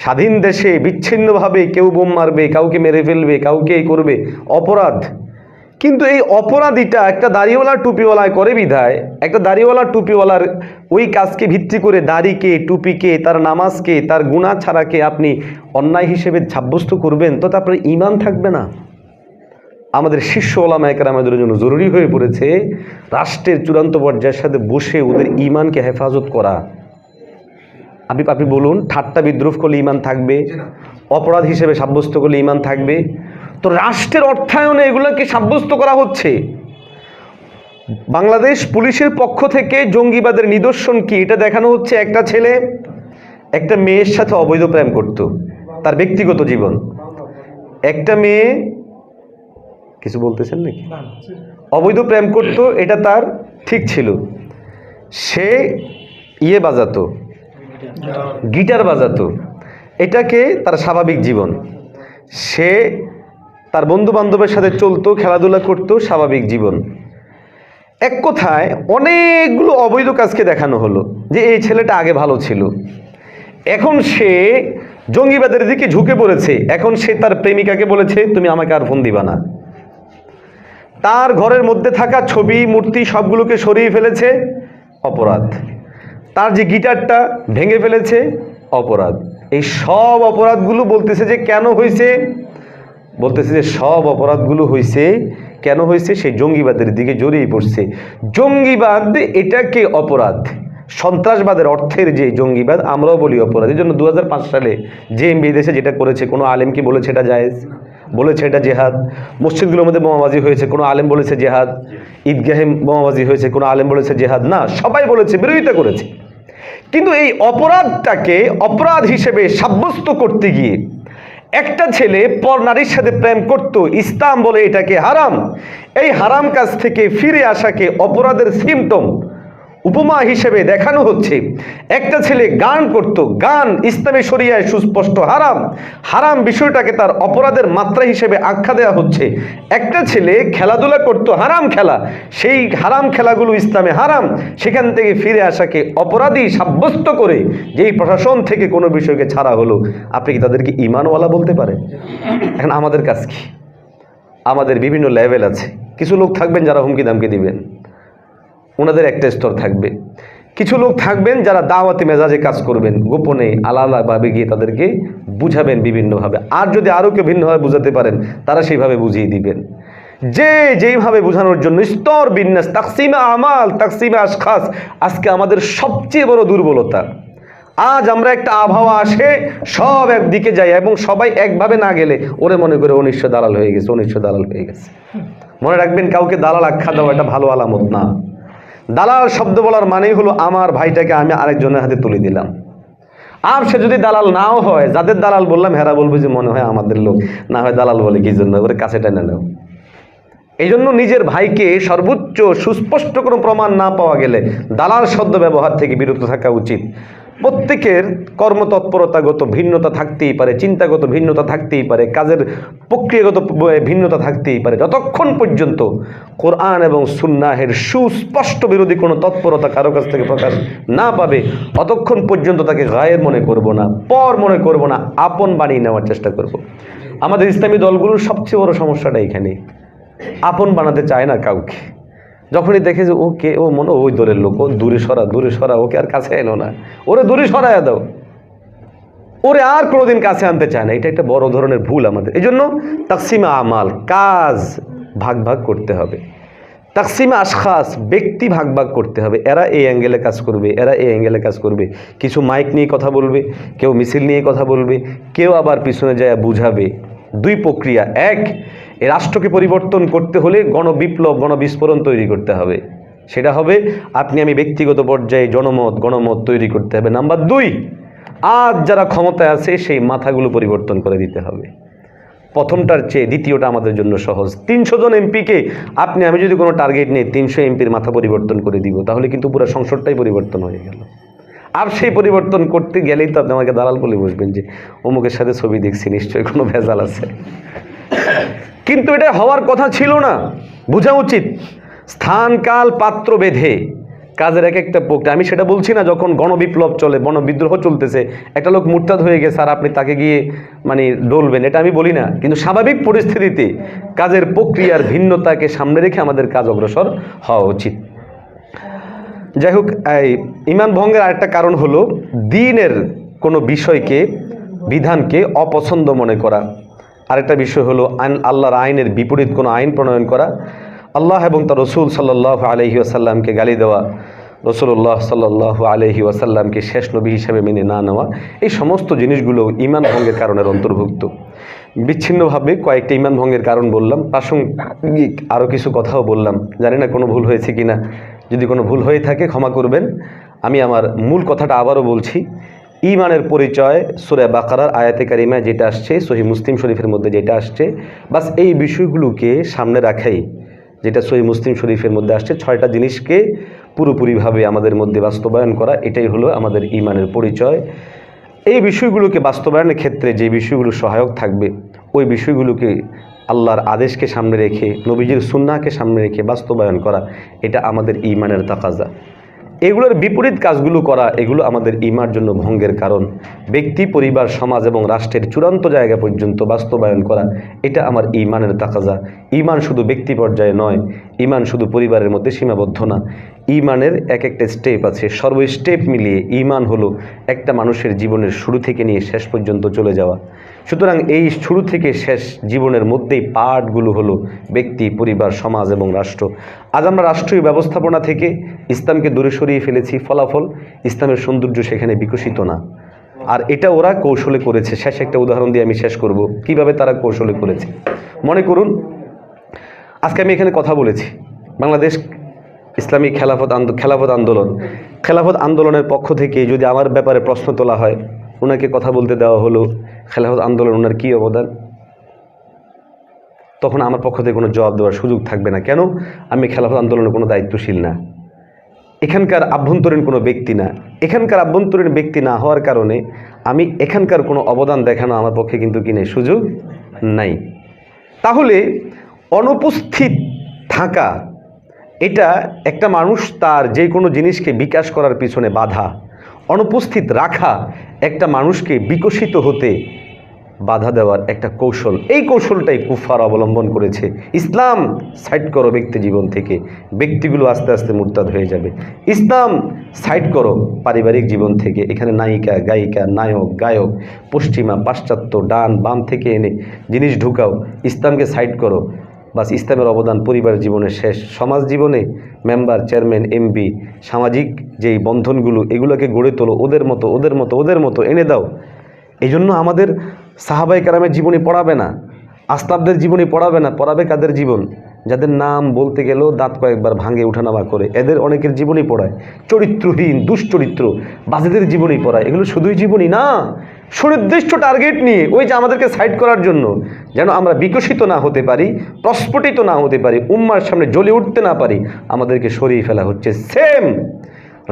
স্বাধীন দেশে বিচ্ছিন্নভাবে কেউ বোম মারবে, কাউকে মেরে ফেলবে, কাউকে এই করবে, অপরাধ। কিন্তু এই অপরাধীটা একটা দাড়িওয়ালা টুপিওয়ালায় করে বিধায়, একটা দাড়িওয়ালা টুপিওয়ালার ওই কাজকে ভিত্তি করে দাড়িকে, টুপিকে, তার নামাজকে, তার গুনাহ ছাড়াকে আপনি অন্যায় হিসেবে সাব্যস্ত করবেন, তো আপনার ঈমান থাকবে না। আমাদের শীর্ষ ওলামা একরামদের জন্য জরুরি হয়ে পড়েছে রাষ্ট্রের চূড়ান্ত পর্যায়ের সাথে বসে ওদের ঈমানকে হেফাজত করা। আপনি বলুন, ঠাট্টা বিদ্রুপ করলে ঈমান থাকবে? অপরাধ হিসেবে সাব্যস্ত করলে ঈমান থাকবে? তো রাষ্ট্রের অর্থায়নে এগুলোকে সাব্যস্ত করা হচ্ছে। বাংলাদেশ পুলিশের পক্ষ থেকে জঙ্গিবাদের নিদর্শন কি এটা দেখানো হচ্ছে। একটা ছেলে একটা মেয়ের সাথে অবৈধ প্রেম করত, তার ব্যক্তিগত জীবন। একটা মেয়ে, কিছু বলতেছেন নাকি? অবৈধ প্রেম করত, এটা তার ঠিক ছিল। সে বাজাতো, গিটার বাজাতো, এটাকে তার স্বাভাবিক জীবন। সে তার বন্ধু বান্ধবের সাথে চলতো, খেলাধুলা করতো, স্বাভাবিক জীবন। এক কথায় অনেকগুলো অবৈধ কাজকে দেখানো হলো যে এই ছেলেটা আগে ভালো ছিল, এখন সে জঙ্গিবাদের দিকে ঝুঁকে পড়েছে। এখন সে তার প্রেমিকাকে বলেছে, তুমি আমাকে আর ফোন দিবা না। তার ঘরের মধ্যে থাকা ছবি, মূর্তি সবগুলোকে সরিয়ে ফেলেছে, অপরাধ। তার যে গিটারটা ভেঙে ফেলেছে, অপরাধ। এই সব অপরাধগুলো বলতেছে যে কেন হয়েছে, বলতেছে যে সব অপরাধগুলো হয়েছে কেন হয়েছে, সেই জঙ্গিবাদের দিকে জড়িয়ে পড়ছে। জঙ্গিবাদ এটাকে অপরাধ, সন্ত্রাসবাদের অর্থের যে জঙ্গিবাদ আমরাও বলি অপরাধ। এই জন্য 2005 সালে জেএমবি দেশে যেটা করেছে, কোনো আলেম কি বলেছে এটা জায়েজ? বলেছে এটা জেহাদ। মসজিদগুলোর মধ্যে বোমাবাজি হয়েছে, কোনো আলেম বলেছে জেহাদ? ঈদগাহে বোমাবাজি হয়েছে, কোনো আলেম বলেছে জেহাদ? না, সবাই বলেছে, বিরোধিতা করেছে। কিন্তু এই অপরাধটাকে অপরাধ হিসেবে সাব্যস্ত করতে গিয়ে একটা ছেলে পর নারীর সাথে প্রেম করত, ইসলাম বলে এটাকে হারাম। এই হারাম কাজ থেকে ফিরে আসাকে অপরাধের সিম্পটম উপমা হিসেবে দেখানো হচ্ছে। একটা ছেলে গান করত, গান ইসলামী শরিয়ায় সুস্পষ্ট হারাম। হারাম বিষয়টাকে তার অপরাধের মাত্রা হিসেবে আখ্যা দেওয়া হচ্ছে। একটা ছেলে খেলাধুলা করত, হারাম খেলা, সেই হারাম খেলাগুলো ইসলামে হারাম। সেখান থেকে ফিরে আসাকে অপরাধী সাব্যস্ত করে যেই প্রশাসন থেকে কোনো বিষয়কে ছাড়া হলো, আপনি কি তাদেরকে ঈমানওয়ালা বলতে পারেন? এখন আমাদের কাজ কি? আমাদের বিভিন্ন লেভেল আছে। কিছু লোক থাকবেন যারা হুমকি দামকি দিবেন, ওনাদের একটা স্তর থাকবে। কিছু লোক থাকবেন যারা দাওয়াতি মেজাজে কাজ করবেন, গোপনে আলাদাভাবে গিয়ে তাদেরকে বুঝাবেন বিভিন্নভাবে। আর যদি আরও কেউ ভিন্নভাবে বুঝাতে পারেন তারা সেইভাবে বুঝিয়ে দিবেন। যে যেইভাবে বোঝানোর জন্য স্তর বিন্যাস, তাকসিমে আমাল, তাকসিমে আশখাস আজকে আমাদের সবচেয়ে বড় দুর্বলতা। আজ আমরা একটা আবহাওয়া আসে সব একদিকে যাই এবং সবাই একভাবে না গেলে ওরে মনে করে অনিশ্চ দালাল হয়ে গেছে, অনিশ্চ দালাল হয়ে গেছে। মনে রাখবেন, কাউকে দালাল আখ্যা দেওয়া এটা ভালো আলামত না। দালাল শব্দ বলার মানেই হলো আমার ভাইটাকে আমি আরেকজনের হাতে তুলে দিলাম। আর সে যদি দালাল নাও হয়, যাদের দালাল বললাম হেরা বলবে যে মনে হয় আমাদের লোক, না হয় দালাল বলে কি জন্য, ওরে কাছে টেনে নাও। এই জন্য নিজের ভাইকে সর্বোচ্চ সুস্পষ্ট কোনো প্রমাণ না পাওয়া গেলে দালাল শব্দ ব্যবহার থেকে বিরত থাকা উচিত। প্রত্যেকের কর্মতৎপরতাগত ভিন্নতা থাকতেই পারে, চিন্তাগত ভিন্নতা থাকতেই পারে, কাজের প্রক্রিয়াগত ভিন্নতা থাকতেই পারে। যতক্ষণ পর্যন্ত কোরআন এবং সুন্নাহের সুস্পষ্ট বিরোধী কোনো তৎপরতা কারো কাছ থেকে প্রকাশ না পাবে, অতক্ষণ পর্যন্ত তাকে গায়ের মনে করব না, পর মনে করব না, আপন বানিয়ে নেওয়ার চেষ্টা করব। আমাদের ইসলামী দলগুলোর সবচেয়ে বড় সমস্যাটা এখানে, আপন বানাতে চায় না কাউকে। যখনই দেখে যে ও মনে ওই দলের লোক, ও দূরে সরা, ওকে আর কাছে এনো না, ওরে দূরে সরাইয়া দাও, ওরে আর কোনোদিন কাছে আনতে চায় না। এটা একটা বড় ধরনের ভুল আমাদের। এই জন্য তাকসিমে আমাল, কাজ ভাগ ভাগ করতে হবে। তাকসিমে আশখাস, ব্যক্তি ভাগ ভাগ করতে হবে। এরা এই অ্যাঙ্গেলে কাজ করবে, এরা এই অ্যাঙ্গেলে কাজ করবে। কিছু মাইক নিয়ে কথা বলবে, কেউ মিছিল নিয়ে কথা বলবে, কেউ আবার পিছনে যায় বুঝাবে। দুই প্রক্রিয়া। এক, এই রাষ্ট্রকে পরিবর্তন করতে হলে গণবিপ্লব, গণবিস্ফোরণ তৈরি করতে হবে। সেটা হবে আপনি আমি ব্যক্তিগত পর্যায়ে গণমত তৈরি করতে হবে। নাম্বার দুই, আজ যারা ক্ষমতায় আছে সেই মাথাগুলো পরিবর্তন করে দিতে হবে। প্রথমটার চেয়ে দ্বিতীয়টা আমাদের জন্য সহজ। 300 জন এমপিকে আপনি আমি যদি কোনো টার্গেট নিই 300 এমপির মাথা পরিবর্তন করে দিব, তাহলে কিন্তু পুরো সংসদটাই পরিবর্তন হয়ে গেল। আর সেই পরিবর্তন করতে গেলেই তো আপনি আমাকে দালাল বলে বসবেন যে অমুকের সাথে ছবি দেখছি, নিশ্চয়ই কোনো ভেজাল আছে। কিন্তু এটা হওয়ার কথা ছিল না। বোঝা উচিত স্থান কাল পাত্র বেঁধে কাজের এক একটা প্রক্রিয়া। আমি সেটা বলছি না যখন গণবিপ্লব চলে, গণবিদ্রোহ চলতেছে, একটা লোক মুরতাদ হয়ে গেছে আর আপনি তাকে গিয়ে ডলবেন, এটা আমি বলি না। কিন্তু স্বাভাবিক পরিস্থিতিতে কাজের প্রক্রিয়ার ভিন্নতাকে সামনে রেখে আমাদের কাজ অগ্রসর হওয়া উচিত। যাই হোক, এই ঈমান ভঙ্গের আরেকটা কারণ হলো দ্বীনের কোনো বিষয়কে, বিধানকে অপছন্দ মনে করা। আরেকটা বিষয় হলো আল্লাহর আইনের বিপরীত কোনো আইন প্রণয়ন করা, আল্লাহ এবং তার রসুল সাল্লাল্লাহু আলাইহি ওয়াসাল্লামকে গালি দেওয়া, রসুল্লাহ সাল্লাল্লাহু আলাইহি ওয়াসাল্লামকে শেষ নবী হিসেবে মেনে না নেওয়া, এই সমস্ত জিনিসগুলো ঈমান ভঙ্গের কারণের অন্তর্ভুক্ত। বিচ্ছিন্নভাবে কয়েকটা ঈমান ভঙ্গের কারণ বললাম, প্রাসঙ্গিক আরও কিছু কথাও বললাম। জানি না কোনো ভুল হয়েছে কিনা, যদি কোনো ভুল হয়ে থাকে ক্ষমা করবেন। আমি আমার মূল কথাটা আবারও বলছি। ঈমানের পরিচয় সূরা বাকারার আয়াতে কারিমায় যেটা আসছে, সহিহ মুসলিম শরীফের মধ্যে যেটা আসছে, বাস এই বিষয়গুলোকে সামনে রাখাই, যেটা সহিহ মুসলিম শরীফের মধ্যে আসছে, 6টা জিনিসকে পুরোপুরিভাবে আমাদের মধ্যে বাস্তবায়ন করা, এটাই হলো আমাদের ঈমানের পরিচয়। এই বিষয়গুলোকে বাস্তবায়নের ক্ষেত্রে যে বিষয়গুলো সহায়ক থাকবে, ওই বিষয়গুলোকে আল্লাহর আদেশকে সামনে রেখে, নবীজির সুন্নাহকে সামনে রেখে বাস্তবায়ন করা, এটা আমাদের ঈমানের তাকাজা। এগুলোর বিপরীত কাজগুলো করা, এগুলো আমাদের ঈমানের জন্য ভঙ্গের কারণ। ব্যক্তি, পরিবার, সমাজ এবং রাষ্ট্রের চূড়ান্ত জায়গা পর্যন্ত বাস্তবায়ন করা, এটা আমার ঈমানের তাকাজা। ঈমান শুধু ব্যক্তি পর্যায়ে নয়, ঈমান শুধু পরিবারের মধ্যে সীমাবদ্ধ না। ঈমানের এক একটা স্টেপ আছে, সর্ব স্টেপ মিলিয়ে ঈমান হলো একটা মানুষের জীবনের শুরু থেকে নিয়ে শেষ পর্যন্ত চলে যাওয়া। সুতরাং এই শুরু থেকে শেষ জীবনের মধ্যেই পার্টগুলো হলো ব্যক্তি, পরিবার, সমাজ এবং রাষ্ট্র। আজ আমরা রাষ্ট্রীয় ব্যবস্থাপনা থেকে ইসলামকে দূরে সরিয়ে ফেলেছি, ফলাফল ইসলামের সৌন্দর্য সেখানে বিকশিত না। আর এটা ওরা কৌশলে করেছে। শেষ একটা উদাহরণ দিয়ে আমি শেষ করব, কিভাবে তারা কৌশলে করেছে। মনে করুন, আজকে আমি এখানে কথা বলেছি, বাংলাদেশ ইসলামী খেলাফত আন্দোলনের পক্ষ থেকে যদি আমার ব্যাপারে প্রশ্ন তোলা হয়, ওনাকে কথা বলতে দেওয়া হলো, খেলাফত আন্দোলন ওনার কী অবদান, তখন আমার পক্ষ থেকে কোনো জবাব দেওয়ার সুযোগ থাকবে না। কেন? আমি খেলাফত আন্দোলনের কোনো দায়িত্বশীল না, এখানকার আভ্যন্তরীণ কোনো ব্যক্তি না। এখানকার আভ্যন্তরীণ ব্যক্তি না হওয়ার কারণে আমি এখানকার কোনো অবদান দেখানো আমার পক্ষে কিন্তু কি নেই, সুযোগ নাই। তাহলে অনুপস্থিত থাকা, এটা একটা মানুষ তার যে কোনো জিনিসকে বিকাশ করার পিছনে বাধা। অনুপস্থিত রাখা একটা মানুষকে বিকশিত হতে বাধা দেওয়ার একটা কৌশল, এই কৌশলটাই কুফার অবলম্বন করেছে। ইসলাম সাইড করো ব্যক্তি জীবন থেকে, ব্যক্তিগুলো আস্তে আস্তে মুরতাদ হয়ে যাবে। ইসলাম সাইড করো পারিবারিক জীবন থেকে, এখানে নায়িকা গায়িকা নায়ক গায়ক পশ্চিমা পাশ্চাত্য ডান বাম থেকে এনে জিনিস ঢুকাও, ইসলামকে সাইড করো, বাস ইসলামের অবদান পরিবার জীবনে শেষ। সমাজ জীবনে মেম্বার চেয়ারম্যান এমপি সামাজিক যেই বন্ধনগুলো এগুলোকে গড়ে তোলো, ওদের মতো ওদের মতো ওদের মতো এনে দাও। এই জন্য আমাদের সাহাবায়ে কেরামের জীবনী পড়াবে না, আসলাফদের জীবনী পড়াবে না, পড়াবে কাদের জীবন? যাদের নাম বলতে গেলেও দাঁত কয়েকবার ভাঙে উঠানামা করে, এদের অনেকের জীবনী পড়ায়। চরিত্রহীন দুশ্চরিত্র বাজেদের জীবনী পড়ায়। এগুলো শুধুই জীবনী না, সুনির্দিষ্ট টার্গেট নিয়ে ওই যে আমাদেরকে সাইড করার জন্য, যেন আমরা বিকশিত না হতে পারি, প্রস্ফুটিত না হতে পারি, উম্মার সামনে জ্বলে উঠতে না পারি, আমাদেরকে সরিয়ে ফেলা হচ্ছে। সেম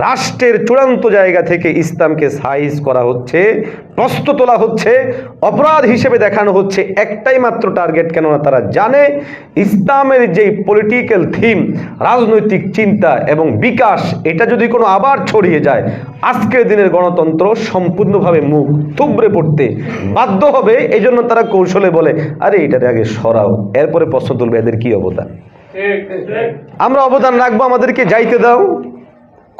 রাষ্ট্রের চূড়ান্ত জায়গা থেকে ইসলামকে সাইজ করা হচ্ছে, প্রশ্ন তোলা হচ্ছে, অপরাধ হিসেবে দেখানো হচ্ছে। একটাই মাত্র টার্গেট, কেননা তারা জানে ইসলামের যেই পলিটিক্যাল থিম, রাজনৈতিক চিন্তা এবং বিকাশ, এটা যদি কোনো আবার ছড়িয়ে যায়, আজকের দিনের গণতন্ত্র সম্পূর্ণভাবে মুখ থুবড়ে পড়তে বাধ্য হবে। এই জন্য তারা কৌশলে বলে, আরে এটাতে আগে সরাও, এরপরে প্রশ্ন তুলবে এদের কি অবদান। আমরা অবদান রাখবো, আমাদেরকে যাইতে দাও,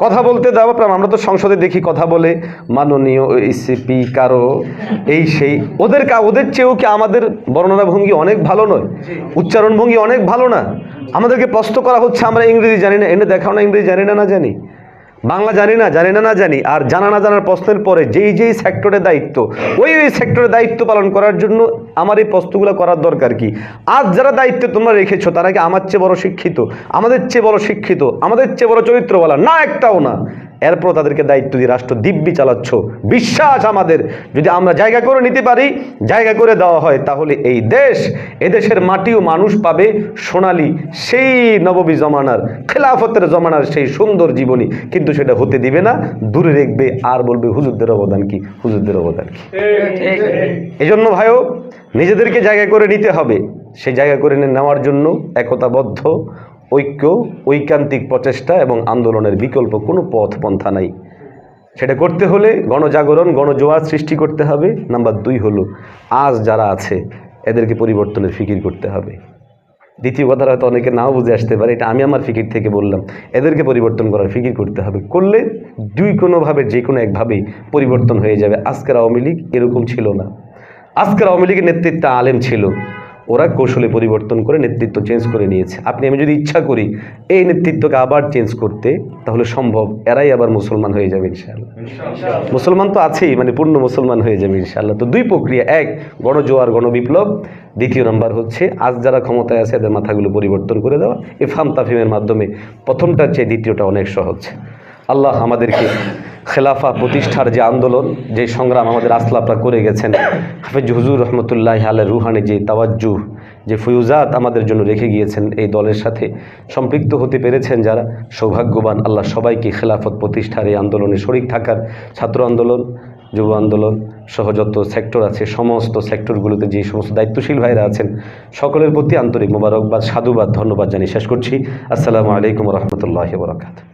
কথা বলতে দাও। আমরা তো সংসদে দেখি কথা বলে মাননীয় সিপি কারো এই সেই, ওদের চেয়েও কি আমাদের বর্ণনা ভঙ্গি অনেক ভালো নয়? উচ্চারণ ভঙ্গি অনেক ভালো না? আমাদেরকে প্রশ্ন করা হচ্ছে আমরা ইংরেজি জানি না, এনে দেখাও না ইংরেজি জানি না জানি, বাংলা জানি না জানি। আর জানা না জানার প্রশ্নের পরে যেই সেক্টরে দায়িত্ব, ওই সেক্টরে দায়িত্ব পালন করার জন্য আমার এই প্রশ্নগুলো করার দরকার কি? আজ যারা দায়িত্ব তোমরা রেখেছো তারা কি আমার চেয়ে বড় শিক্ষিত, আমাদের চেয়ে বড় শিক্ষিত, আমাদের চেয়ে বড় চরিত্রওয়ালা? না, একটাও না। এরপর তাদেরকে দায়িত্ব দিয়ে রাষ্ট্র দিব্যি চালাচ্ছ। বিশ্বাস আমাদের, যদি আমরা জায়গা করে নিতে পারি, জায়গা করে দেওয়া হয়, তাহলে এই দেশ, এদেশের মাটি ও মানুষ পাবে সোনালি সেই নববী জমানার, খেলাফতের জমানার সেই সুন্দর জীবনী। কিন্তু সেটা হতে দিবে না, দূরে রাখবে, আর বলবে হুজুরদের অবদান কি, হুজুরদের অবদান কি। এই জন্য ভাইও নিজেদেরকে জায়গা করে নিতে হবে। সেই জায়গা করে নেওয়ার জন্য একতাবদ্ধ ঐকান্তিক প্রচেষ্টা এবং আন্দোলনের বিকল্প কোনো পথ পন্থা নাই। সেটা করতে হলে গণজাগরণ, গণজোয়ার সৃষ্টি করতে হবে। নাম্বার 2 হলো, আজ যারা আছে এদেরকে পরিবর্তনের ফিকির করতে হবে। দ্বিতীয় কথাটা হয়তো অনেকে নাও বুঝে আসতে পারে, এটা আমি আমার ফিকির থেকে বললাম। এদেরকে পরিবর্তন করার ফিকির করতে হবে, করলে কোনোভাবে যে কোনো একভাবেই পরিবর্তন হয়ে যাবে। আজকের আওয়ামী লীগ এরকম ছিল না। আজকের আওয়ামী লীগের নেতৃত্বে আলেম ছিল, ওরা কৌশলে পরিবর্তন করে নেতৃত্ব চেঞ্জ করে নিয়েছে। আমি যদি ইচ্ছা করি এই নেতৃত্বকে আবার চেঞ্জ করতে, তাহলে সম্ভব, এরাই আবার মুসলমান হয়ে যাবে ইনশাআল্লাহ। মুসলমান তো আছেই, পূর্ণ মুসলমান হয়ে যাবে ইনশাআল্লাহ। তো 2 প্রক্রিয়া, 1 গণজোয়ার গণবিপ্লব, 2 নম্বর হচ্ছে আজ যারা ক্ষমতায় আছে এদের মাথাগুলো পরিবর্তন করে দেওয়া। ইফহাম তাফহিমের মাধ্যমে প্রথমটার চেয়ে দ্বিতীয়টা অনেক সহজ। আল্লাহ আমাদেরকে খেলাফা প্রতিষ্ঠার যে আন্দোলন, যে সংগ্রাম আমাদের আসলাফরা করে গেছেন, হাফেজ হুজুর রহমতুল্লাহ আলাইহির রুহানি যে তাওয়াজ্জু, যে ফয়ুজাত আমাদের জন্য রেখে গিয়েছেন, এই দলের সাথে সম্পৃক্ত হতে পেরেছেন যারা, সৌভাগ্যবান। আল্লাহ সবাইকে খেলাফত প্রতিষ্ঠার এই আন্দোলনে শরিক থাকার, ছাত্র আন্দোলন, যুব আন্দোলন সহ যত সেক্টর আছে, সমস্ত সেক্টরগুলোতে যে সমস্ত দায়িত্বশীল ভাইরা আছেন, সকলের প্রতি আন্তরিক মোবারকবাদ, সাধুবাদ, ধন্যবাদ জানিয়ে শেষ করছি। আসসালামু আলাইকুম রহমতুল্লাহি ওয়া বারাকাতুহু।